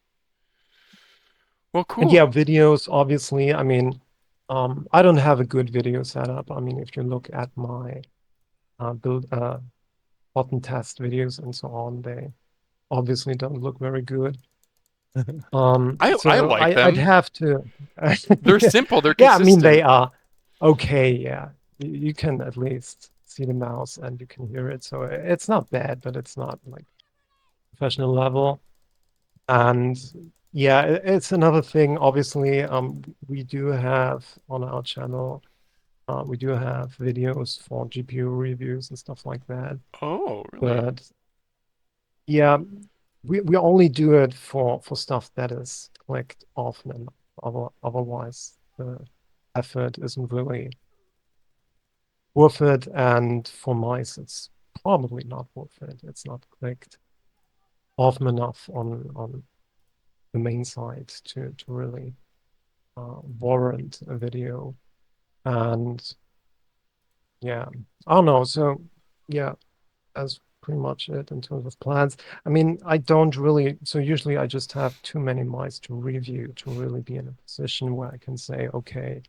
Well, And cool. yeah, videos, obviously, I mean, I don't have a good video setup. I mean, if you look at my build button test videos and so on, they obviously don't look very good. I So like I'd them. have to They're simple, they're yeah, I mean they consistent. are okay, yeah. You can at least see the mouse and you can hear it. So it's not bad, but it's not like professional level. And yeah, it's another thing. Obviously, we do have on our channel, we do have videos for GPU reviews and stuff like that. Oh, really? But yeah, we only do it for stuff that is clicked often enough. Otherwise, the effort isn't really worth it. And for mice, it's probably not worth it. It's not clicked often enough on the main site to really warrant a video. And yeah, I don't know. So yeah, that's pretty much it in terms of plans. I mean, I don't really, so usually I just have too many mice to review to really be in a position where I can say, okay,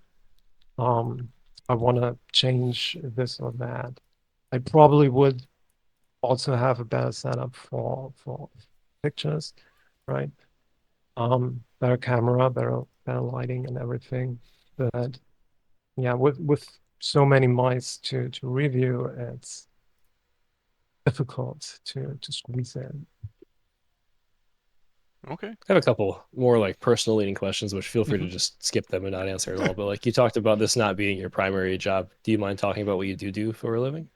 um, I want to change this or that. I probably would also have a better setup for pictures, right? Better camera, better lighting and everything. But yeah, with so many mice to review, it's difficult to squeeze in. Okay. I have a couple more like personal leaning questions, which feel free to Mm-hmm. just skip them and not answer at all. But like you talked about this not being your primary job. Do you mind talking about what you do for a living?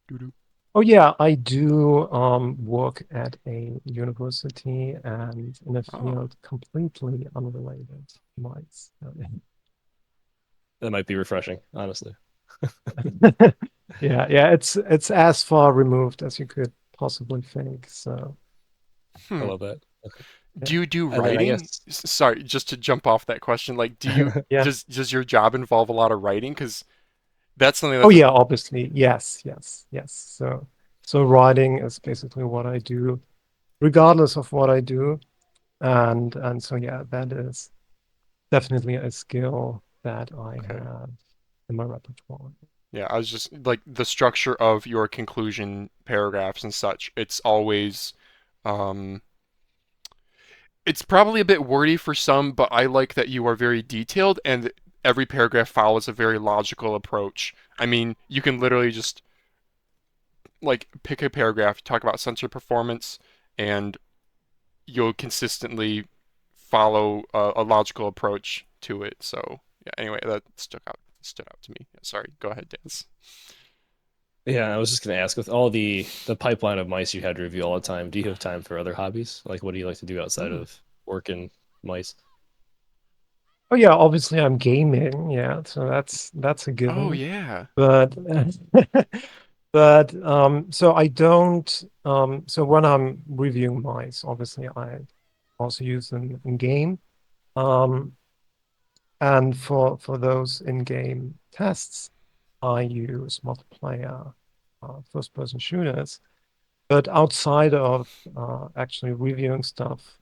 Doo-doo. Oh yeah, I do work at a university and in a Oh. field completely unrelated to mice. That might be refreshing, honestly. Yeah, yeah, it's as far removed as you could possibly think. So I Hmm. love that. Okay. yeah, Do you do And then I writing? guess Sorry, just to jump off that question, like, yeah. does your job involve a lot of writing? Because that's something Oh that's yeah, obviously. Yes, yes, yes. So writing is basically what I do, regardless of what I do. And so yeah, that is definitely a skill that I okay. have in my repertoire. Yeah, I was just like the structure of your conclusion paragraphs and such. It's always, um, it's probably a bit wordy for some, but I like that you are very detailed and every paragraph follows a very logical approach. I mean, you can literally just like pick a paragraph, talk about sensor performance, and you'll consistently follow a logical approach to it. So yeah, anyway, that stood out to me. Yeah, sorry, go ahead, Dance. Yeah, I was just gonna ask, with all the pipeline of mice you had to review all the time, do you have time for other hobbies? Like, what do you like to do outside Hmm. of work and mice? Oh yeah, obviously I'm gaming, yeah, so that's a Oh given. yeah. But so I don't so when I'm reviewing mice, obviously I also use them in game. Um and for those in-game tests, I use multiplayer first-person shooters. But outside of actually reviewing stuff,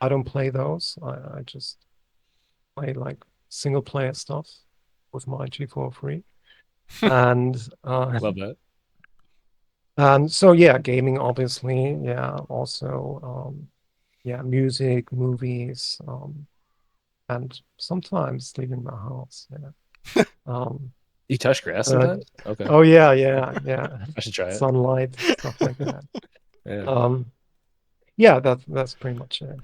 I don't play those. I just play like single player stuff with my G4 and Love that. and so yeah, gaming obviously, yeah, also yeah, music, movies, and sometimes leaving the house, yeah. Um, You touch grass but sometimes? Okay, oh yeah, yeah, yeah, I should try it. sunlight, stuff like that. Yeah. Um, yeah, that's pretty much it.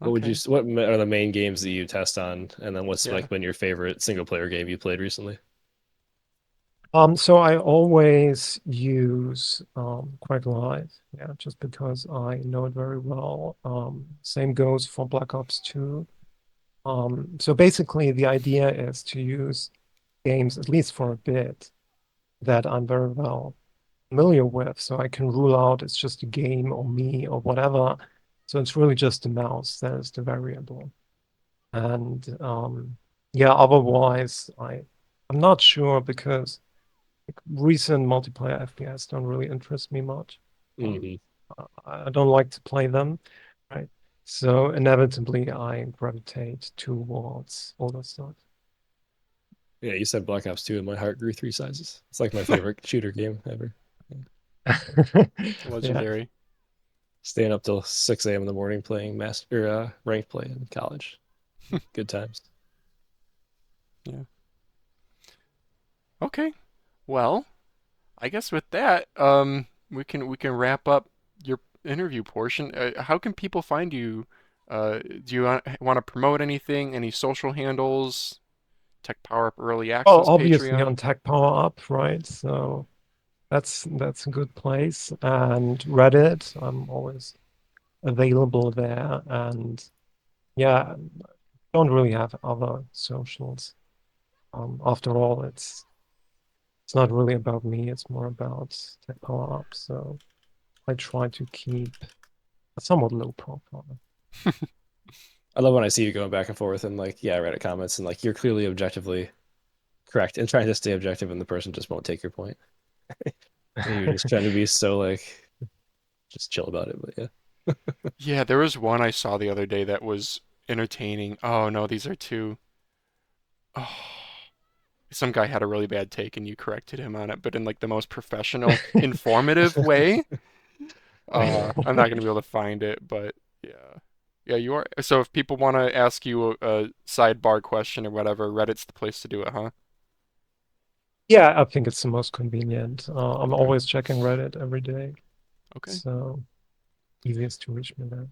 Okay. What are the main games that you test on? And then what's Yeah. like been your favorite single player game you played recently? So I always use Quake Live, yeah, just because I know it very well. Same goes for Black Ops 2. So basically the idea is to use games, at least for a bit, that I'm very well familiar with, so I can rule out it's just a game or me or whatever. So it's really just the mouse that is the variable. And yeah, otherwise I'm not sure because recent multiplayer FPS don't really interest me much. Um, Hmm. I don't like to play them, right? So inevitably I gravitate towards all that stuff. Yeah, you said Black Ops 2 and my heart grew 3 sizes. It's like my favorite shooter game ever. Yeah. Legendary. Staying up till 6 a.m. in the morning playing master ranked play in college. Good times. Yeah. Okay. Well, I guess with that, we can wrap up your interview portion. How can people find you? Do you want to promote anything? Any social handles? Tech Power Up Early Well, Access obviously Patreon? on Tech Power Up, right? So that's a good place. And Reddit, I'm always available there. And yeah, don't really have other socials. After all, it's not really about me, it's more about Tech Power Up. So I try to keep a somewhat low profile. I love when I see you going back and forth and like, yeah, Reddit comments and like you're clearly objectively correct and trying to stay objective and the person just won't take your point. And you're just trying to be so like just chill about it. But yeah. Yeah, there was one I saw the other day that was entertaining. Oh no, these are two. Oh, some guy had a really bad take and you corrected him on it, but in like the most professional, informative way. I'm not gonna be able to find it, but yeah. Yeah, you are. So if people want to ask you a sidebar question or whatever, Reddit's the place to do it, huh? Yeah, I think it's the most convenient. I'm Okay. always checking Reddit every day, Okay. so easiest to reach me there.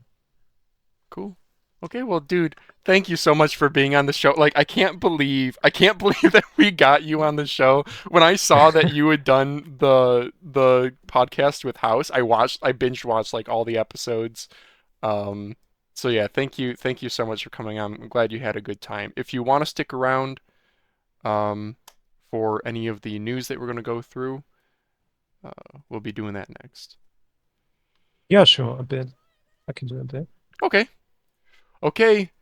Cool. Okay, well, dude, thank you so much for being on the show. Like, I can't believe that we got you on the show. When I saw that you had done the podcast with House, I binge watched like all the episodes. Um, so yeah, thank you so much for coming on. I'm glad you had a good time. If you want to stick around, um, for any of the news that we're gonna go through, we'll be doing that next. Yeah, sure, a bit. I can do a bit. Okay, okay.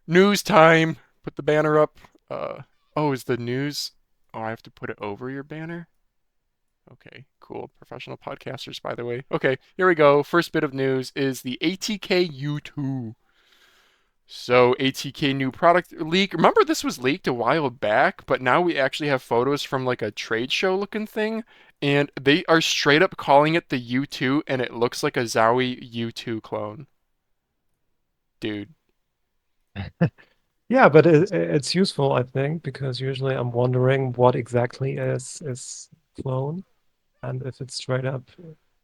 News time. Put the banner up. Oh, is the news? Oh, I have to put it over your banner? Okay, cool. Professional podcasters, by the way. Okay, here we go. First bit of news is the ATK U2. So ATK new product leak. Remember this was leaked a while back, but now we actually have photos from like a trade show looking thing, and they are straight up calling it the U2, and it looks like a Zowie U2 clone. Dude, Yeah, but it's useful, I think, because usually I'm wondering what exactly is clone, and if it's straight up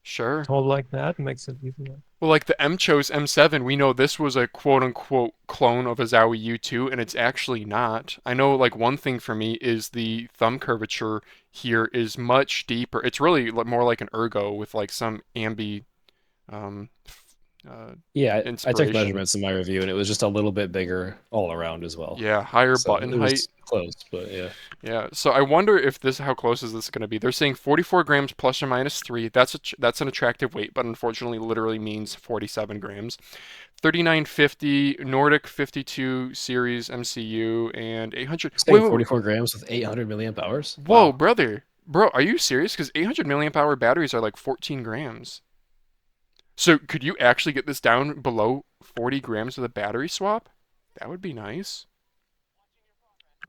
sure. told like that, makes it easier. Well, like the MCHOSE M7, we know this was a quote unquote clone of a Zowie U2, and it's actually not. I know, like, one thing for me is the thumb curvature here is much deeper. It's really more like an ergo with like some ambi um, Yeah, I took inspiration. measurements in my review, and it was just a little bit bigger all around as well. Yeah, higher So button it height. was close, but yeah. Yeah, so I wonder if this, how close is this going to be? They're saying 44 grams plus or minus 3. That's an attractive weight, but unfortunately literally means 47 grams. 3950 Nordic 52 series MCU and 800. Saying 44 grams with 800 milliamp hours? Whoa, Wow. brother. Bro, are you serious? Because 800 milliamp hour batteries are like 14 grams. So could you actually get this down below 40 grams with a battery swap? That would be nice.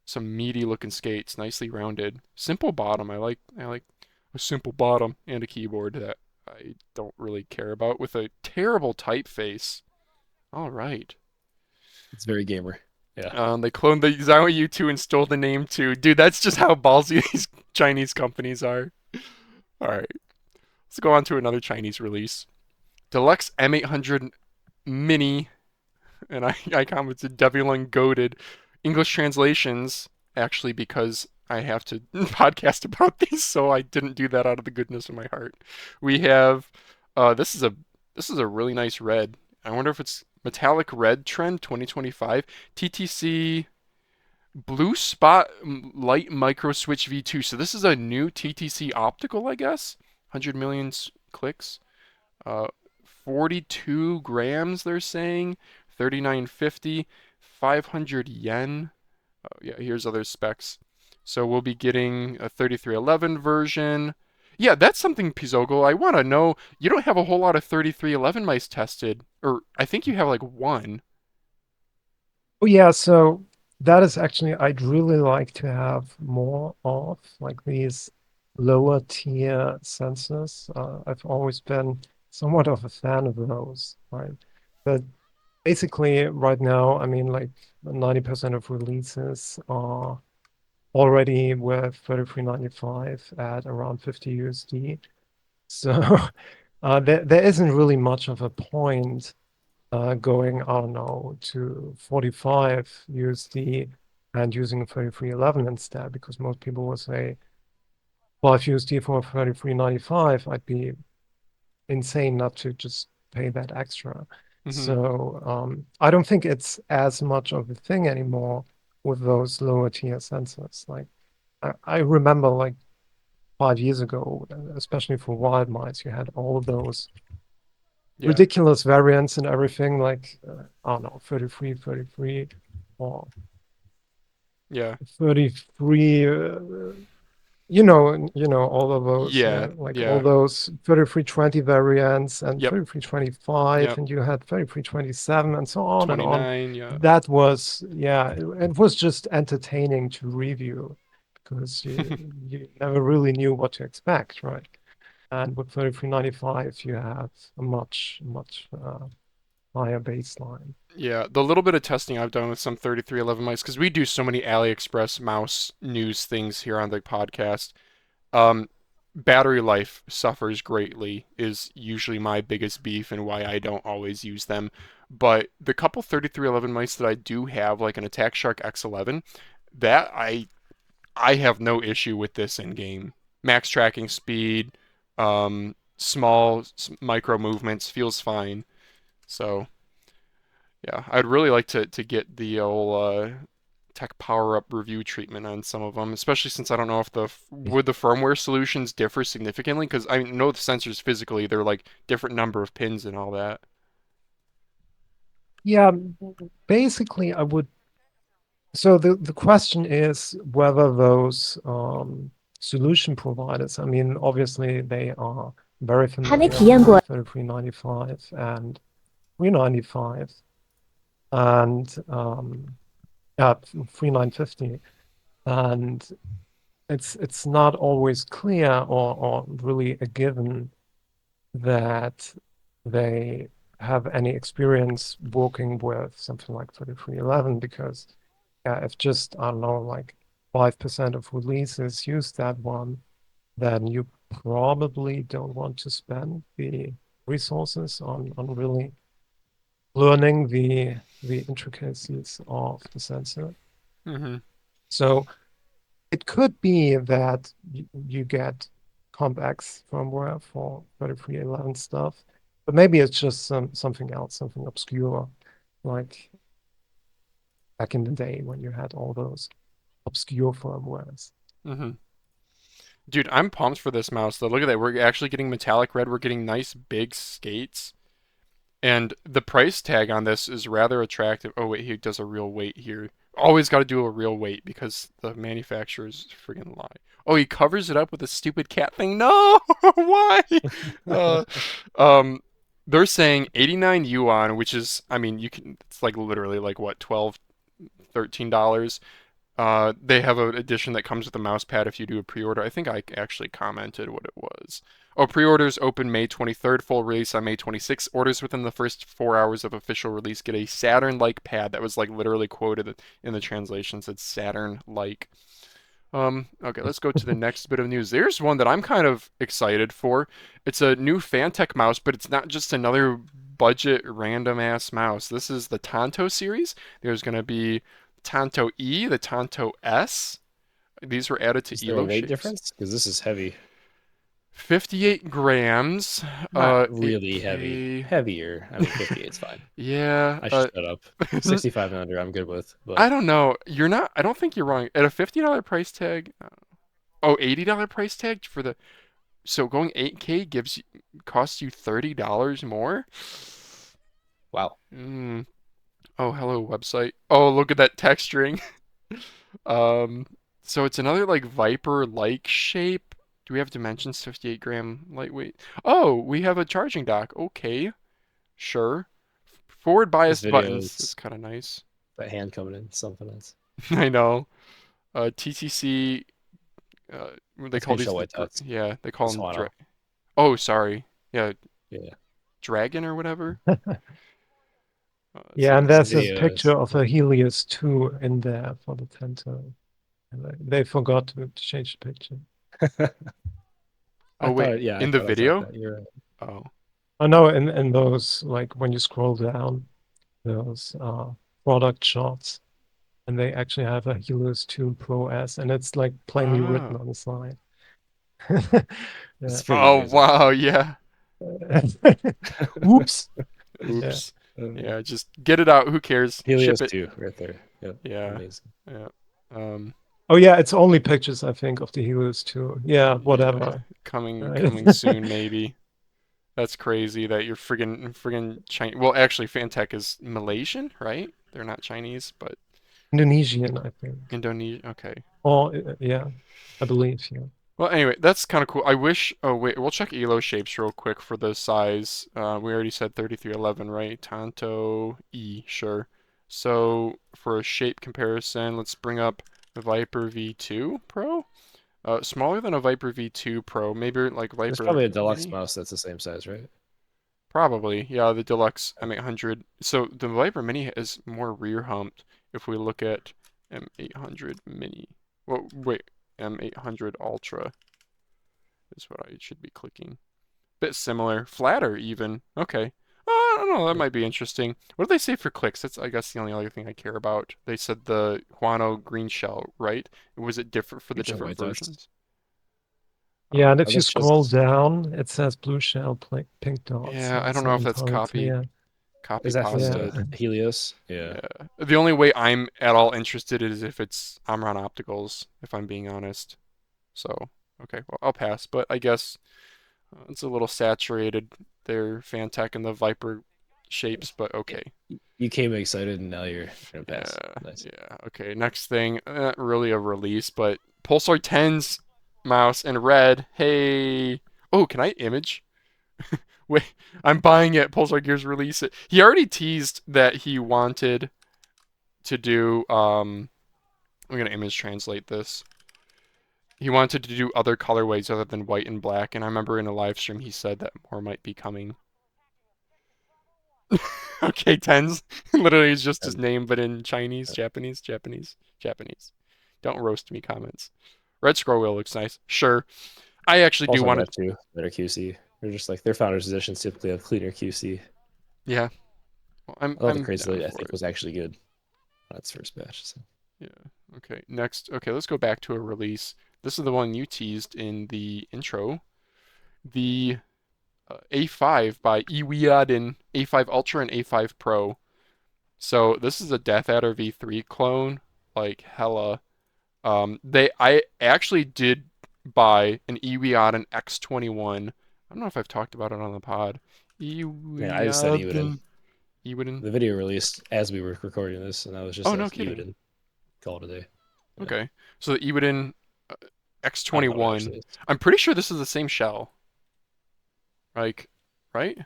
Some meaty looking skates, nicely rounded. Simple bottom. I like a simple bottom and a keyboard that I don't really care about with a terrible typeface. All right. It's very gamer. Yeah. They cloned the Zowie U2 and stole the name too. Dude, that's just how ballsy these Chinese companies are. All right. Let's go on to another Chinese release. Delux M800 Mini, and I commented Devil goaded. English translations, actually, because I have to podcast about these, so I didn't do that out of the goodness of my heart. We have this is a really nice red. I wonder if it's metallic red trend 2025 TTC blue spot light micro switch V2. So this is a new TTC optical, I guess. 100 million clicks. Uh, 42 grams, they're saying. 3950, 500 yen. Oh, yeah, here's other specs. So we'll be getting a 3311 version. Yeah, that's something, Pzogel. I want to know. You don't have a whole lot of 3311 mice tested, or I think you have like one. Oh yeah, so that is actually I'd really like to have more of like these lower tier sensors. I've always been somewhat of a fan of those, right? But basically right now, I mean like 90% of releases are already with 3395 at around 50 USD. So there isn't really much of a point going, I don't know, to 45 USD and using 3311 instead, because most people will say, well, if USD for 33.95, I'd be insane not to just pay that extra. Hmm. So I don't think it's as much of a thing anymore with those lower tier sensors. Like I remember like 5 years ago, especially for wild mice, you had all of those Yeah, ridiculous variants and everything, like I don't know, 33, 33, or yeah, 33, all of those, yeah, yeah, like all yeah. those 3320 variants and Yep, 3325, yep. and you had 3327 and so on and on. 29, yeah. That was, yeah, it was just entertaining to review because you never really knew what to expect, right? And with 3395, you have a much higher baseline. Yeah, the little bit of testing I've done with some 3311 mice, because we do so many AliExpress mouse news things here on the podcast. Um, Battery life suffers greatly, is usually my biggest beef and why I don't always use them. But the couple 3311 mice that I do have, like an Attack Shark X11, that I have no issue with this in game. Max tracking speed, small micro movements feels fine. So yeah, I'd really like to get the old tech power up review treatment on some of them, especially since I don't know if would the firmware solutions differ significantly, because I know the sensors physically they're like different number of pins and all that. Yeah, basically, I would. So the question is whether those solution providers, I mean, obviously they are very 还没 familiar 体验过 with 3395 and 395. and yeah, 3950, and it's not always clear or really a given that they have any experience working with something like 3311 because if just, I don't know, like 5% of releases use that one, then you probably don't want to spend the resources on really learning the intricacies of the sensor. Mm-hmm. So it could be that you get CompX firmware for 3311 stuff, but maybe it's just something else, something obscure, like back in the day when you had all those obscure firmwares. Mm-hmm. Dude, I'm pumped for this mouse though. Look at that. We're actually getting metallic red. We're getting nice big skates. And the price tag on this is rather attractive. Oh wait, he does a real weight here. Always got to do a real weight because the manufacturers friggin' lie. Oh, he covers it up with a stupid cat thing. No, why? Uh, um, they're saying 89 yuan, which is, I mean, you can. It's like literally like what, 12, $13. They have an edition that comes with a mouse pad if you do a pre-order. I think I actually commented what it was. Oh, pre-orders open May 23rd, full release on May 26th. Orders within the first 4 hours of official release get a Saturn-like pad. That was like literally quoted in the translation. Said Saturn-like. Okay, let's go to the next bit of news. There's one that I'm kind of excited for. It's a new Fantech mouse, but it's not just another budget random ass mouse. This is the Tanto series. There's going to be Tanto E, the Tanto S. These were added to Is there a ELO weight shapes. difference? Because this is heavy. 58 grams. Not really heavy. 8K. Heavier. I mean, 58 is fine. Yeah. I should shut up. 65 and under, I'm good with. I But don't know. You're not. I don't think you're wrong. At a $50 price tag. Oh, $80 price tag for the. So going 8K costs you $30 more. wow. Mm. Oh, hello website. Oh, look at that texturing. Um, so it's another like Viper-like shape. Do we have dimensions? 58 gram lightweight. Oh, we have a charging dock. Okay, sure. Forward This biased video buttons. That's is kind of nice. that hand coming in, something else. I know. TTC. They That's call gonna these show white dots. yeah, they call This them Wano. oh, sorry. Yeah, Yeah. dragon or whatever. Let's Yeah, see. and This there's this video picture is of a Helios 2 in there for the Tanto. And they forgot to change the picture. I Oh wait, thought, yeah, I in the thought I was like video? that. You're right. Oh. I know in those, like when you scroll down, those product shots, and they actually have a Helios 2 Pro S, and it's like plainly written Oh. on the side. Yeah. It's pretty Oh amazing. wow, yeah. Oops. Yeah. Oops. Yeah, just get it out. Who cares? Helios Ship it. 2 right there. Yep. Yeah. Amazing. Yeah. Um, Oh yeah, it's only pictures, I think, of the Helios 2. Yeah, yeah. whatever. Coming soon, maybe. That's crazy that you're friggin' Chinese. Well, actually, Fantech is Malaysian, right? They're not Chinese, but Indonesian, I think. Indonesia. Okay. Oh, yeah, I believe, yeah. Well, anyway, that's kind of cool. I wish. Oh wait, we'll check ELO shapes real quick for the size. We already said 3311, right? Tanto E, sure. So for a shape comparison, let's bring up the Viper V2 Pro. Smaller than a Viper V2 Pro, maybe like There's Viper probably a deluxe Mini. mouse that's the same size, right? Probably, yeah, the Delux M800. So the Viper Mini is more rear humped if we look at M800 Mini. Well, wait, M800 Ultra is what I should be clicking. Bit similar, flatter even. Okay. I don't know, that Yeah. might be interesting. What do they say for clicks? That's, I guess, the only other thing I care about. They said the Huano green shell, right? Was it different for the You can show different white dots. versions? Yeah, and if you This scroll just down, it says blue shell, pink dots, Yeah, so I it's don't know not if that's entirely clear. copy is that from Yeah. pasted. the Helios? Yeah. Yeah. The only way I'm at all interested is if it's Omron Opticals, if I'm being honest. So, okay, well, I'll pass, but I guess it's a little saturated, their Fantech and the Viper shapes, but okay. You came excited and now you're gonna pass. Yeah, Nice. yeah. Okay, next thing, not really a release, but Pulsar TenZ mouse in red. Hey. Oh, can I image? Wait, I'm buying it. Pulsar Gears release it. He already teased that he wanted to do. I'm gonna image translate this. He wanted to do other colorways other than white and black, and I remember in a live stream he said that more might be coming. Okay, TenZ. Literally, it's just his And name, but in Chinese, Japanese, Japanese, Japanese. Don't roast me, comments. Red scroll wheel looks nice. Sure. I actually do also want Rev to. 2, better QC. They're just like their founders' editions typically have cleaner QC. Yeah. Well, I thought the I'm Crazy down Lady, I for think, it. was actually good on its first batch. So. Yeah. Okay. Next. Okay, let's go back to a release. This is the one you teased in the intro. The A5 by Eweadn A5 Ultra and A5 Pro. So this is a Death Adder V3 clone, like hella. I actually did buy an Eweadn X21. I don't know if I've talked about it on the pod. Yeah, I just said Eweadn. Eweadn. The video released as we were recording this, and I was just Oh, like, no kidding. Eweadn, call it a day. Yeah. Okay. So the Eweadn uh, I don't know what it X21. actually is. I'm pretty sure this is the same shell. Like, right?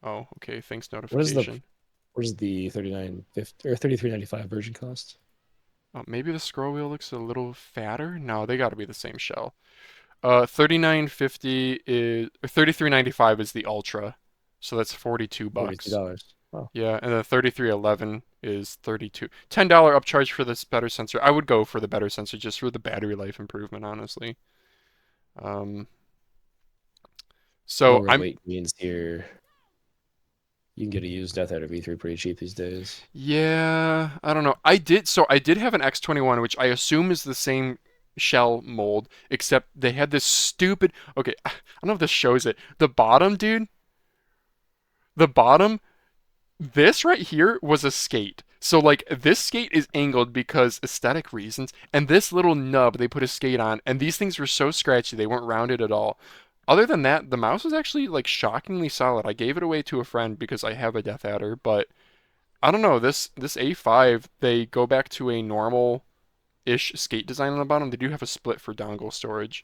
Oh, okay. Thanks What is the notification. 3950 or 3395 version cost? Oh, maybe the scroll wheel looks a little fatter. No, they got to be the same shell. 3950 is or 3395 is the Ultra. So that's 42 bucks. $42. Wow. Yeah, and then 3311 is 32. $10 upcharge for this better sensor. I would go for the better sensor just for the battery life improvement, honestly. Um, so Lower I'm weight means here you can get a used Death Adder V3 pretty cheap these days. Yeah, I don't know. I did have an X21, which I assume is the same shell mold, except they had this stupid. Okay, I don't know if this shows it. The bottom, dude. The bottom. This right here was a skate. So like this skate is angled because aesthetic reasons, and this little nub they put a skate on, and these things were so scratchy they weren't rounded at all. Other than that, the mouse was actually like shockingly solid. I gave it away to a friend because I have a Death Adder, but I don't know, this A5, they go back to a normal-ish skate design on the bottom. They do have a split for dongle storage.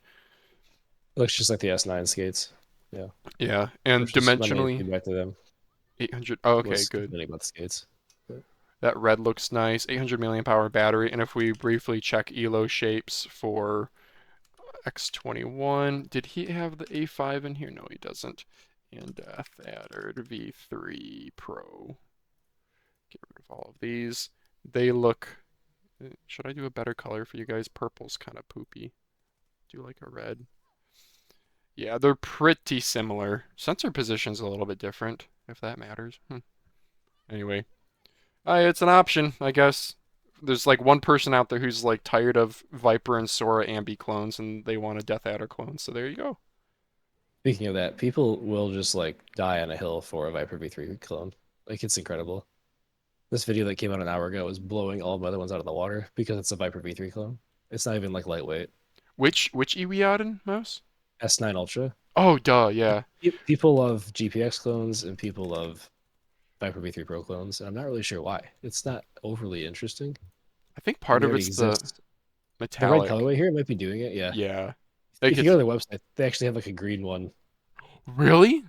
It looks just like the S9 skates. Yeah. Yeah, and Which is my main dimensionally feedback to them 800. Oh, okay, was good. complaining about the skates. But That red looks nice. 800 milliamp hour battery. And if we briefly check elo shapes for X21, did he have the A5 in here? No, he doesn't. And Death Adder V3 Pro. Get rid of all of these. They look. Should I do a better color for you guys? Purple's kind of poopy. Do like a red. Yeah, they're pretty similar. Sensor position's a little bit different, if that matters. Anyway, it's an option, I guess. There's like one person out there who's like tired of Viper and Sora Ambi clones, and they want a Death Adder clone. So there you go. speaking of that, people will just like die on a hill for a Viper V3 clone. Like it's incredible. This video that came out an hour ago was blowing all my other ones out of the water because it's a Viper V3 clone. It's not even like lightweight. Which Eweadn mouse? S9 Ultra. Oh, duh, yeah. People love GPX clones and people love Viper V3 Pro clones, and I'm not really sure why. It's not overly interesting. I think part They of already it's the exist. The red metallic. colorway here might be doing it. Yeah. Yeah. Like If you go it's to their website, they actually have like a green one. really?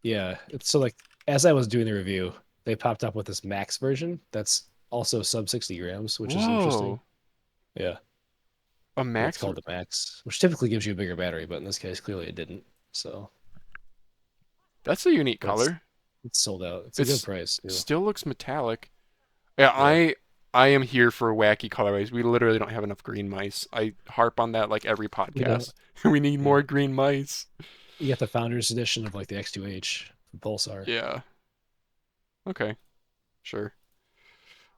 Yeah. It's so like as I was doing the review, they popped up with this max version that's also sub 60 grams, which is interesting. Whoa. Yeah. A And it's max. called the max, which typically gives you a bigger battery, but in this case, clearly it didn't. So That's a unique but it's, color. it's sold out. It's a good price too. Still looks metallic. Yeah, Yeah. I am here for wacky colorways. We literally don't have enough green mice. I harp on that like every We don't. podcast. We need Yeah. more green mice. You got the founders edition of like the X2H from Pulsar. Yeah. Okay. Sure.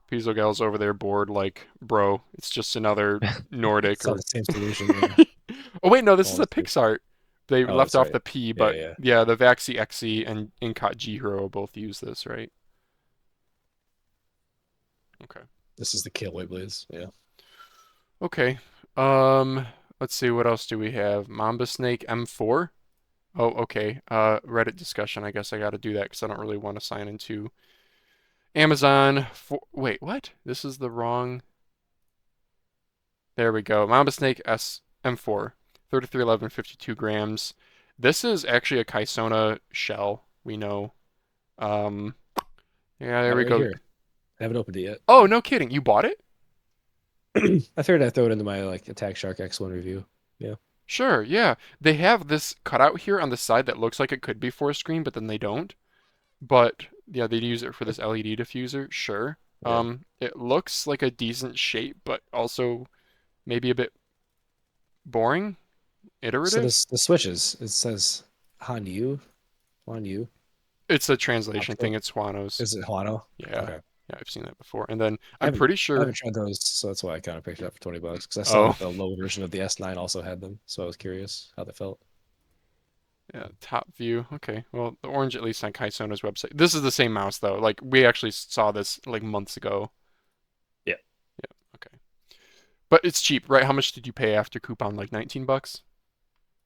Pzogels over there bored like, bro, it's just another Nordic It's not or the same solution. Yeah. Oh wait, no, this is a Honestly. PixArt. They Oh, left that's off right. the P, Yeah, but yeah. yeah, the Vaxee XE and Inkot G Hero both use this, right? Okay. This is the Killway Blades. Yeah. Okay. Let's see, what else do we have? Mambasnake M4. Oh, okay. Reddit discussion. I guess I got to do that because I don't really want to sign into Amazon. Wait, what? This is the wrong. There we go. Mambasnake S M4, 3311, 52 grams. This is actually a Kaisona shell, we know. Um, yeah, there Got it we right go. here. I haven't opened it yet. Oh, no kidding. You bought it? I figured I'd throw it into my like Attack Shark X1 review. Yeah. Sure, yeah. They have this cutout here on the side that looks like it could be for a screen, but then they don't. But yeah, they use it for this LED diffuser, sure. Yeah. It looks like a decent shape, but also maybe a bit boring, So iterative. the switches, it says Hanyu. Hanyu. It's a translation thing. Optical. It's Juano's. Is it Huano? Yeah, Okay. yeah, I've seen that before. And then I I'm haven't pretty I haven't sure. tried those, so that's why I kind of picked it up for $20 because I saw Oh, that the low version of the S9 also had them, so I was curious how they felt. yeah, top view. Okay, well, the orange at least on Kaisona's website. This is the same mouse though. Like we actually saw this like months ago. Yeah. Yeah, okay. But it's cheap, right? How much did you pay after coupon? Like 19 bucks?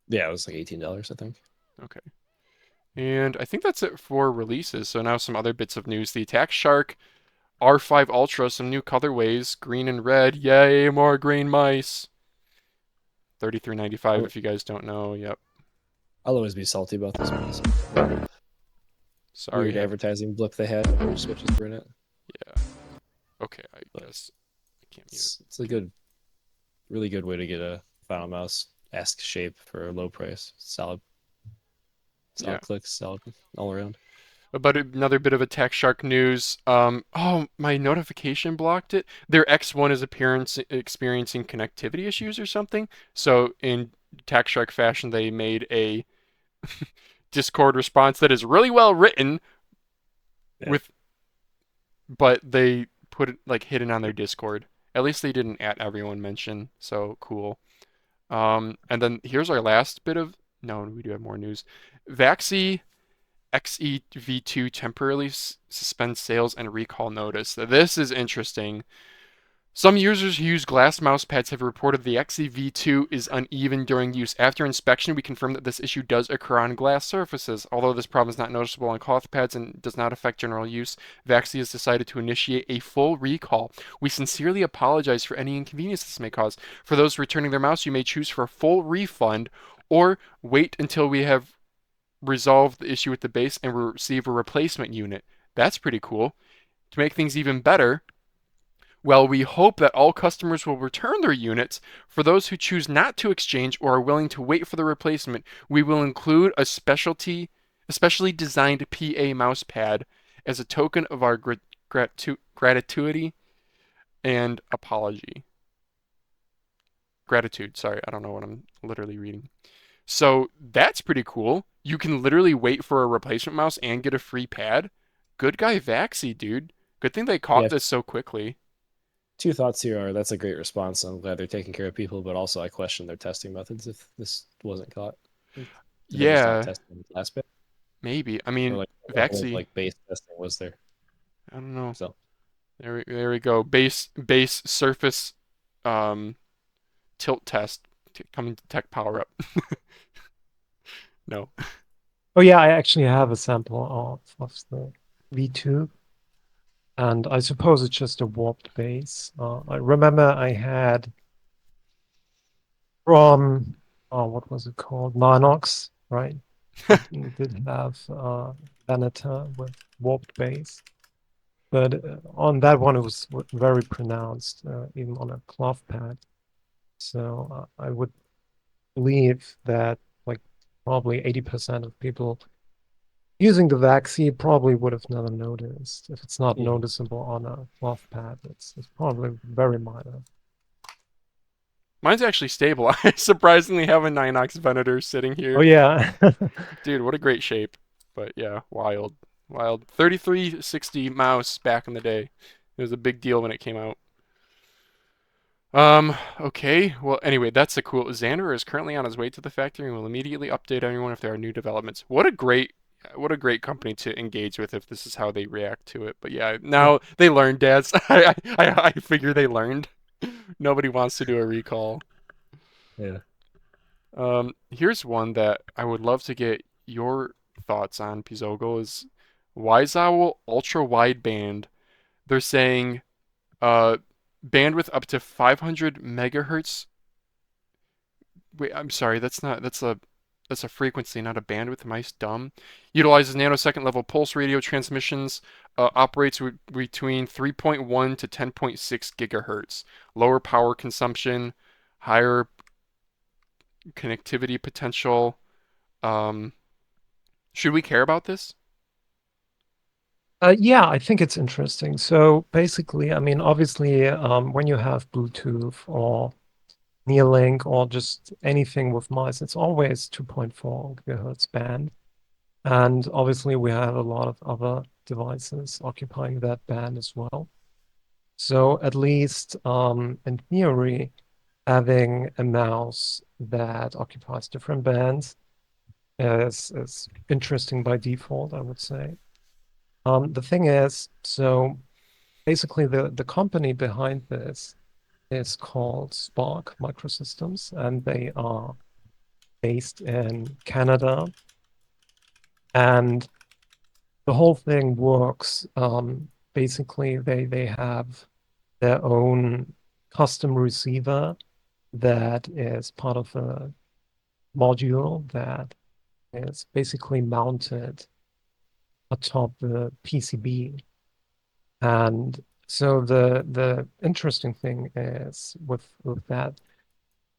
Yeah, it was like $18, I think. Okay. And I think that's it for releases. So now some other bits of news. The Attack Shark R5 Ultra, some new colorways, green and red. Yay, more green mice. 33.95 I'll, if you guys don't know. Yep. I'll always be salty about this Sorry. weird advertising blip they had where switches were in it. Yeah. Okay, I But guess I can't mute it. it's a good, really good way to get a Final Mouse-esque shape for a low price. Solid Yeah. clicks, solid all around. About another bit of Attack Shark news. Oh, my notification blocked it. Their X1 is experiencing connectivity issues or something. So in Attack Shark fashion, they made a Discord response that is really well written Yeah. with, but they put it like hidden on their Discord. At least they didn't at everyone mention. So cool. And then here's our last bit of. No, we do have more news. Vaxee XEv2 temporarily suspends sales and recall notice. This is interesting. Some users who use glass mouse pads have reported the XEv2 is uneven during use. After inspection, we confirm that this issue does occur on glass surfaces. Although this problem is not noticeable on cloth pads and does not affect general use, Vaxee has decided to initiate a full recall. We sincerely apologize for any inconvenience this may cause. For those returning their mouse, you may choose for a full refund or wait until we have resolve the issue with the base and receive a replacement unit. That's pretty cool. To make things even better, well, we hope that all customers will return their units. For those who choose not to exchange or are willing to wait for the replacement, we will include a specially designed PA mouse pad as a token of our gratitude and apology. Gratitude, sorry, I don't know what I'm literally reading. So that's pretty cool. You can literally wait for a replacement mouse and get a free pad. Good guy Vaxee, dude. Good thing they caught Yeah. this so quickly. Two thoughts here are that's a great response. I'm glad they're taking care of people, but also I question their testing methods if this wasn't caught. Did they just not Yeah, test the last bit? maybe. I Or mean, like what level of Vaxee, like base testing was there? I don't know. So There we go. Base surface um tilt test coming to tech power up. No. Oh yeah, I actually have a sample of the V2, and I suppose it's just a warped base. I remember I had from what was it called? Ninox, right? It did have Venator with warped base, but on that one it was very pronounced, even on a cloth pad. So I would believe that like probably 80% of people using the Vaxee probably would have never noticed. If it's not yeah. noticeable on a cloth pad, it's probably very minor. Mine's actually stable. I surprisingly have a Ninox Venator sitting Oh here. yeah. Dude, what a great shape. But yeah, wild. Wild. 3360 mouse back in the day. It was a big deal when it came out. Okay. Well, anyway, that's the cool. Xander is currently on his way to the factory and will immediately update everyone if there are new developments. What a great company to engage with if this is how they react to it. But yeah, now they learned, dads. I figure they learned. Nobody wants to do a recall. Yeah. Here's one that I would love to get your thoughts on, Pzogel, is Waizowl UltraWide band. They're saying bandwidth up to 500 megahertz. Wait, I'm sorry, that's not, that's a That's a frequency, not a bandwidth. Am I dumb? Utilizes nanosecond level pulse radio transmissions. Operates between 3.1 to 10.6 gigahertz. Lower power consumption, higher connectivity potential. Um, should we care about this? Yeah, I think it's interesting. So basically, I mean, obviously, when you have Bluetooth or Neuralink or just anything with mice, it's always 2.4 gigahertz band. And obviously, we have a lot of other devices occupying that band as well. So at least in theory, having a mouse that occupies different bands is interesting by default, I would say. The thing is, so basically the company behind this is called Spark Microsystems, and they are based in Canada. And the whole thing works. Basically, they have their own custom receiver that is part of a module that is basically mounted atop the PCB. And so the interesting thing is with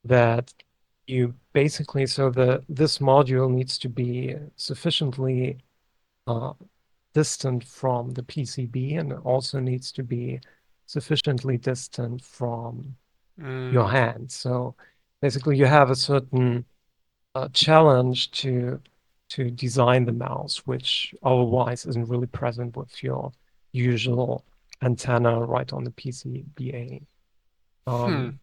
that you basically so the this module needs to be sufficiently uh, distant from the PCB, and it also needs to be sufficiently distant from your Mm, hand. So basically, you have a certain challenge to design the mouse, which otherwise isn't really present with your usual antenna right on the PCBA. hmm. Um,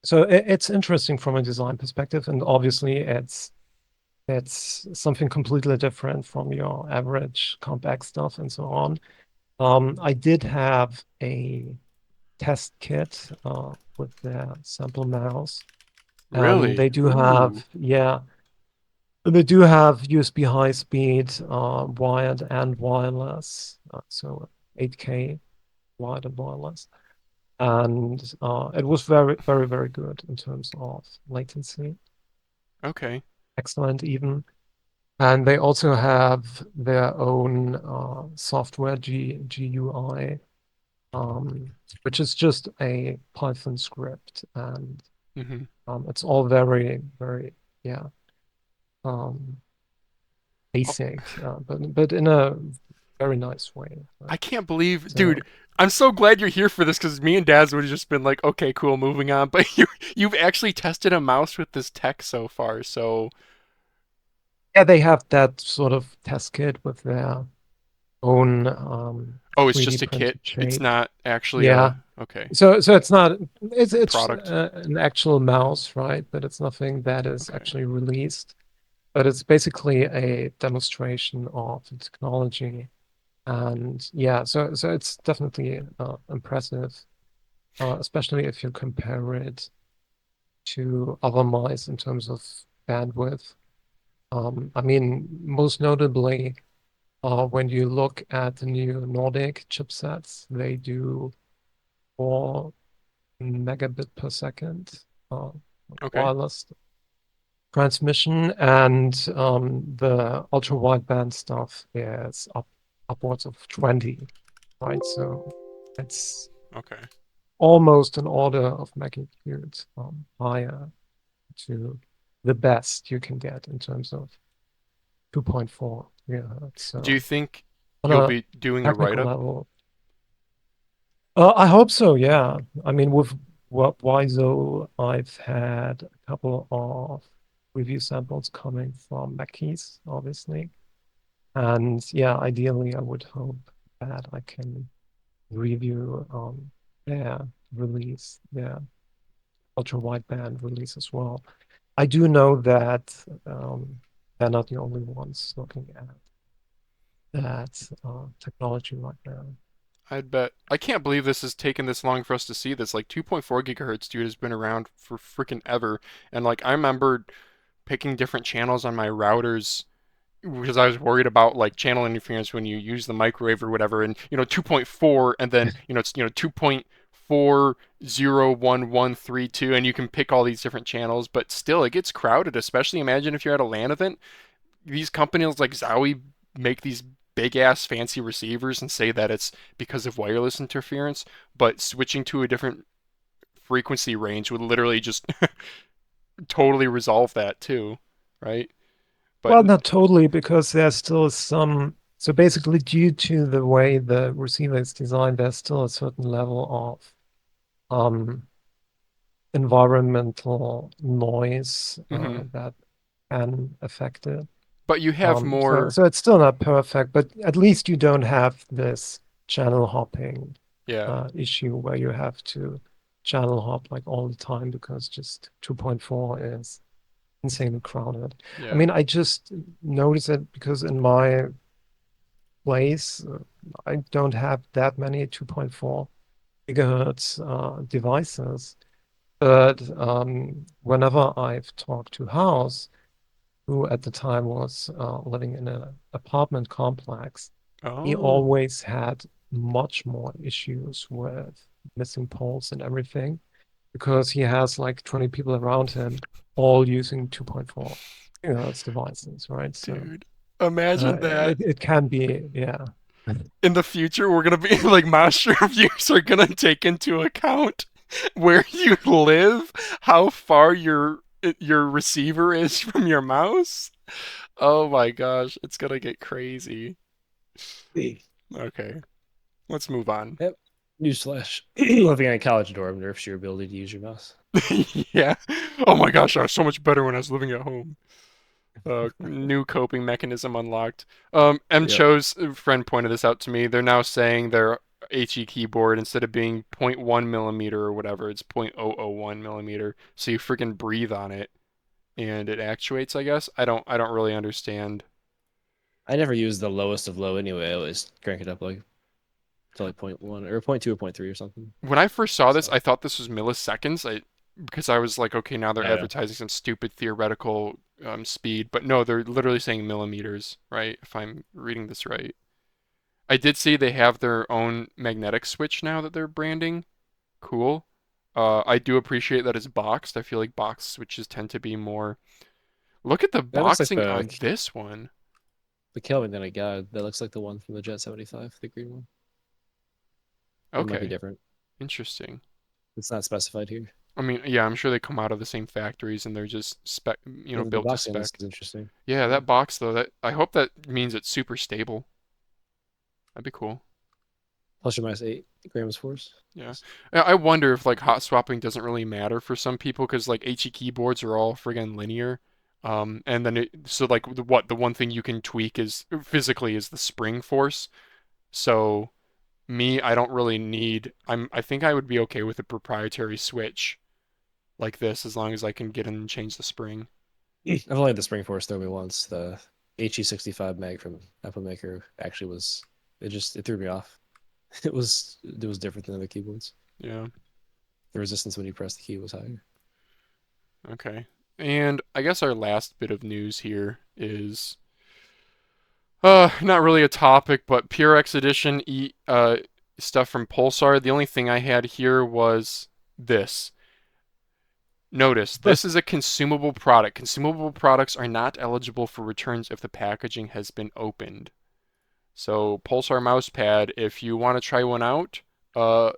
so it's interesting from a design perspective, and obviously it's something completely different from your average compact stuff and so on. I did have a test kit with the sample mouse, and Really? Ooh. they do have USB high speed, wired and wireless, so 8K wired and wireless. And it was very, very, very good in terms of latency, Okay. excellent even. And they also have their own software, GUI, which is just a Python script. And Hmm. it's all very, very, yeah, um, Oh, basic, but in a very nice way. I Right? can't believe, dude. So I'm so glad you're here for this because me and Daz would have just been like, okay, cool, moving on. But you've actually tested a mouse with this tech so far, so yeah, they have that sort of test kit with their own oh, it's 3D just a kit. printed It's shape. not actually Yeah. a okay So it's not it's product. an actual mouse, right? But it's nothing that is Okay. actually released. But it's basically a demonstration of the technology. And yeah, so it's definitely impressive, especially if you compare it to other mice in terms of bandwidth. I mean, most notably, when you look at the new Nordic chipsets, they do 4 megabit per second Okay. wireless transmission, and the ultra wideband stuff is upwards of 20, right? So it's Okay. almost an order of magnitude higher to the best you can get in terms of 2.4 gigahertz. Do you So think on you'll a be doing a technical write-up? level, I hope so. Yeah. I mean, with Waizowl, I've had a couple of review samples coming from Mackeys, obviously. And yeah, ideally, I would hope that I can review their release, their ultra wideband release as well. I do know that they're not the only ones looking at that technology right now. I'd bet. I can't believe this has taken this long for us to see this. Like 2.4 gigahertz, dude, has been around for freaking ever. And like I remember picking different channels on my routers because I was worried about like channel interference when you use the microwave or whatever. And 2.4, and then it's 2.4 4011132, and you can pick all these different channels, but still it gets crowded, especially imagine if you're at a LAN event. These companies like Zowie make these big ass fancy receivers and say that it's because of wireless interference, but switching to a different frequency range would literally just totally resolve that too, right? But Well, not totally, because there's still some. So basically, due to the way the receiver is designed, there's still a certain level of environmental noise mhm. that can affect it. But you have more, So it's still not perfect, but at least you don't have this channel hopping yeah, issue where you have to channel hop like all the time because just 2.4 is insanely crowded. I yeah. mean, I just noticed it because in my place, I don't have that many 2.4 gigahertz devices. But whenever I've talked to House, who at the time was living in an apartment complex, he Oh, always had much more issues with missing poles and everything because he has like 20 people around him all using 2.4 gigahertz devices, right? So dude. Imagine that. it can be, yeah. In the future, we're gonna be like master reviews are gonna take into account where you live, how far your receiver is from your mouse. Oh my gosh, it's gonna get crazy. Okay, let's move on. Yep. Newsflash. Living in a college dorm nerfs your ability to use your mouse. Yeah. Oh my gosh, I was so much better when I was living at home. New coping mechanism unlocked. Yep. MCHOSE friend pointed this out to me. They're now saying their HE keyboard, instead of being 0.1 millimeter or whatever, it's 0.001 millimeter. So you freaking breathe on it and it actuates, I guess. I don't really understand. I never use the lowest of low anyway. I always crank it up like to like point 0.1 or point 0.2 or point 0.3 or something. When I first saw this, So I thought this was milliseconds. Because I was like, okay, now they're I know. advertising some stupid theoretical speed, but no, they're literally saying millimeters, right? If I'm reading this right. I did see they have their own magnetic switch now that they're branding. Cool. I do appreciate that it's boxed. I feel like box switches tend to be more. Look at the That looks like boxing on this one. the Kelvin that I got. That looks like the one from the Jet 75, the green one. It might be Okay, different. interesting. It's not specified here. I mean, yeah, I'm sure they come out of the same factories and they're just Yeah, the built to boxing on this spec. is interesting. Yeah, Yeah. that box though, that I hope that means it's super stable. That'd be cool. Plus or minus 8 grams force. Yeah. I wonder if like hot swapping doesn't really matter for some people because like HE keyboards are all friggin' linear. And then so like the one thing you can tweak is physically is the spring force. So me, I don't really need I think I would be okay with a proprietary switch like this as long as I can get in and change the spring. I've only had the spring force throw me once. The HE65 mag from Apple Maker actually was it threw me off. It was different than other keyboards. Yeah. The resistance when you press the key was higher. Okay. And I guess our last bit of news here is not really a topic, but PureX Edition stuff from Pulsar. The only thing I had here was this. Notice, this is a consumable product. Consumable products are not eligible for returns if the packaging has been opened. So, Pulsar mousepad, if you want to try one out, uh,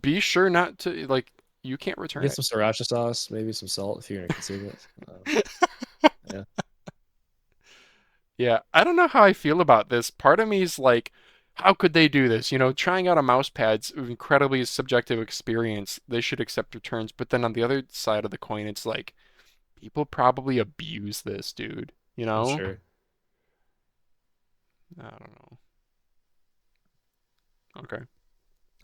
be sure not to, like, you can't return Get it. some sriracha sauce, maybe some salt if you're gonna consume it. Yeah, Yeah, I don't know how I feel about this. Part of me is like, how could they do this? Trying out a mouse pad's an incredibly subjective experience. They should accept returns. But then on the other side of the coin, it's like people probably abuse this, dude. You I'm know? sure. I don't know. Okay.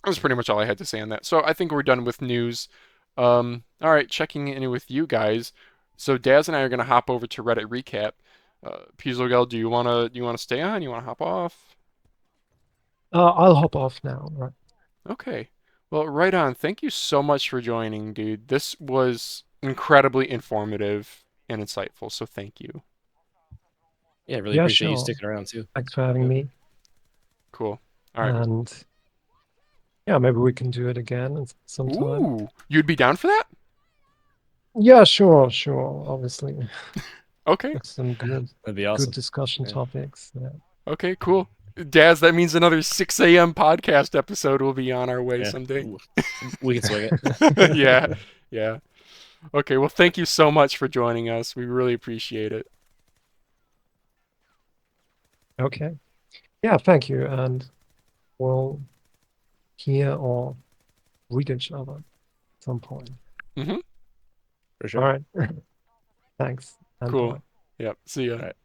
That's pretty much all I had to say on that. So I think we're done with news. All right, checking in with you guys. So Daz and I are gonna hop over to Reddit recap. Pzogel, do you wanna stay on? You wanna hop off? I'll hop off now, right? Okay. Well, right on. Thank you so much for joining, dude. This was incredibly informative and insightful, so thank you. Yeah, I really Yeah, appreciate you sure. sticking around too. Thanks for having Yep. me. Cool. All right. And Yeah, maybe we can do it again sometime. Ooh, you'd be down for that? Yeah, sure, sure. Obviously, Okay, some That'd be good awesome. discussion Yeah. topics. Yeah. okay, cool. Daz, that means another 6 a.m. podcast episode will be on our way Yeah. someday. We can swing it. Yeah, yeah. Okay, well, thank you so much for joining us. We really appreciate it. Okay. Yeah, thank you, and we'll hear or read each other at some point. Mm-hmm. For All sure. right. Thanks, and Cool. bye. Yep. See ya. All right.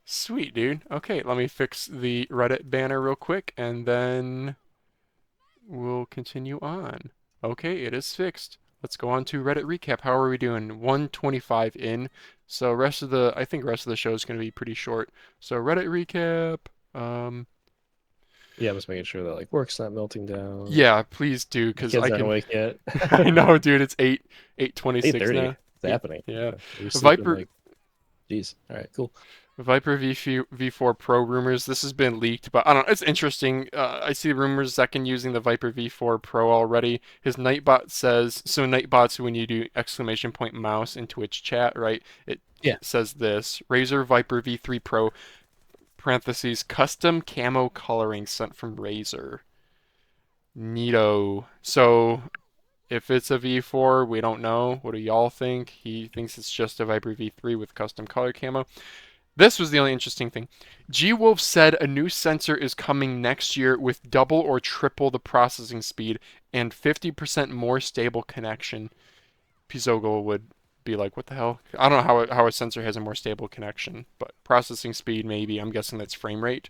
Sweet, dude. Okay, let me fix the Reddit banner real quick, and then we'll continue on. Okay, it is fixed. Let's go on to Reddit recap. How are we doing? 125 in. So I think rest of the show is going to be pretty short. So Reddit recap. Um, Yeah, I'm just making sure that like work's not melting down. yeah, please do, The because kids I aren't can. awake yet. I know, dude. It's 8:26 8:30. now. It's happening. Yeah. You're sleeping Viper like, geez. All right, cool. Viper V4 Pro rumors. This has been leaked, but I don't know. It's interesting. I see rumors Zekin using the Viper V4 Pro already. His Nightbot says so. Nightbots, when you do exclamation point mouse in Twitch chat, right? It Yeah. says this: Razer Viper V3 Pro parentheses custom camo coloring sent from Razer. Neato. So if it's a V4, we don't know. What do y'all think? He thinks it's just a Viper V3 with custom color camo. This was the only interesting thing. G-Wolf said a new sensor is coming next year with double or triple the processing speed and 50% more stable connection. Pzogel would be like, what the hell? I don't know how a sensor has a more stable connection, but processing speed maybe. I'm guessing that's frame rate.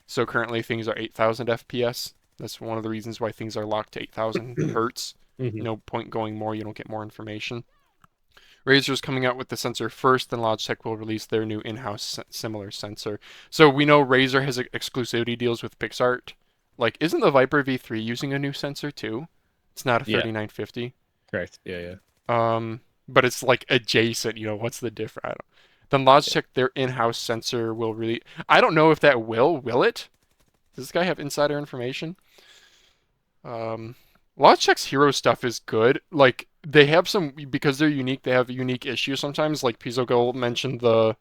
So currently things are 8,000 FPS. That's one of the reasons why things are locked to 8,000 hertz. Mm-hmm. No point going more, you don't get more information. Razer's coming out with the sensor first, then Logitech will release their new in-house similar sensor. So we know Razer has exclusivity deals with PixArt. Like, isn't the Viper V3 using a new sensor too? It's not a Yeah. 3950. Correct. Yeah, yeah. But it's like adjacent. You know, what's the difference? Then Logitech, their in-house sensor will really. I don't know if that will it? Does this guy have insider information? Logitech's hero stuff is good. Like they have some because they're unique. They have unique issues sometimes. Like Pzogel mentioned the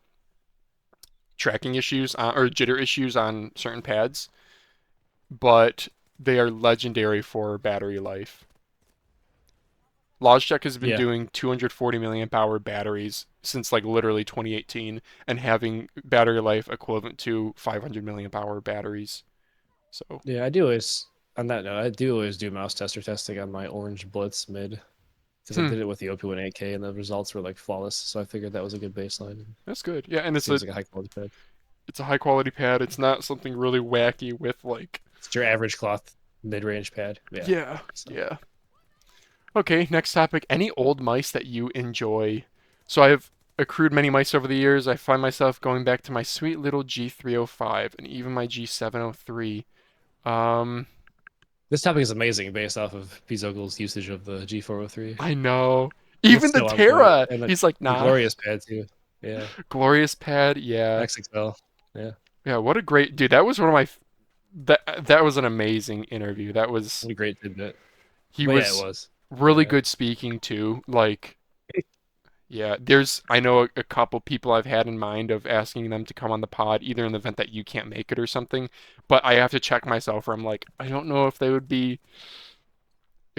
tracking issues or jitter issues on certain pads, but they are legendary for battery life. Logitech has been Yeah. doing 240 milliamp hour batteries since like literally 2018 and having battery life equivalent to 500 milliamp hour batteries. So Yeah, I do always, on that note, I do always do mouse tester testing on my Orange Blitz mid because I did it with the OP1 8K and the results were like flawless. So I figured that was a good baseline. that's good. Yeah, and It seems like a high quality pad. it's a high quality pad. It's not something really wacky with like It's your average cloth mid range pad. Yeah. yeah, So, yeah. Okay, next topic. Any old mice that you enjoy? So I've accrued many mice over the years. I find myself going back to my sweet little G305 and even my G703. This topic is amazing based off of Pzogel's usage of the G403. I know. It's Even the still on point. Terra. And He's like, the nah. Glorious pad too. Yeah. Glorious pad. Yeah. XXL. Yeah. Yeah. What a great dude. That was one of my. That was an amazing interview. That was. What a great tidbit. He But was yeah, it was. really Yeah. good speaking too. Like. Yeah, I know a couple people I've had in mind of asking them to come on the pod, either in the event that you can't make it or something. But I have to check myself where I'm like, I don't know if if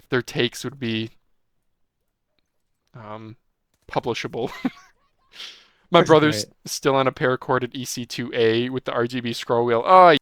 their takes would be publishable. My brother's Right. still on a paracorded EC2A with the RGB scroll wheel. Oh,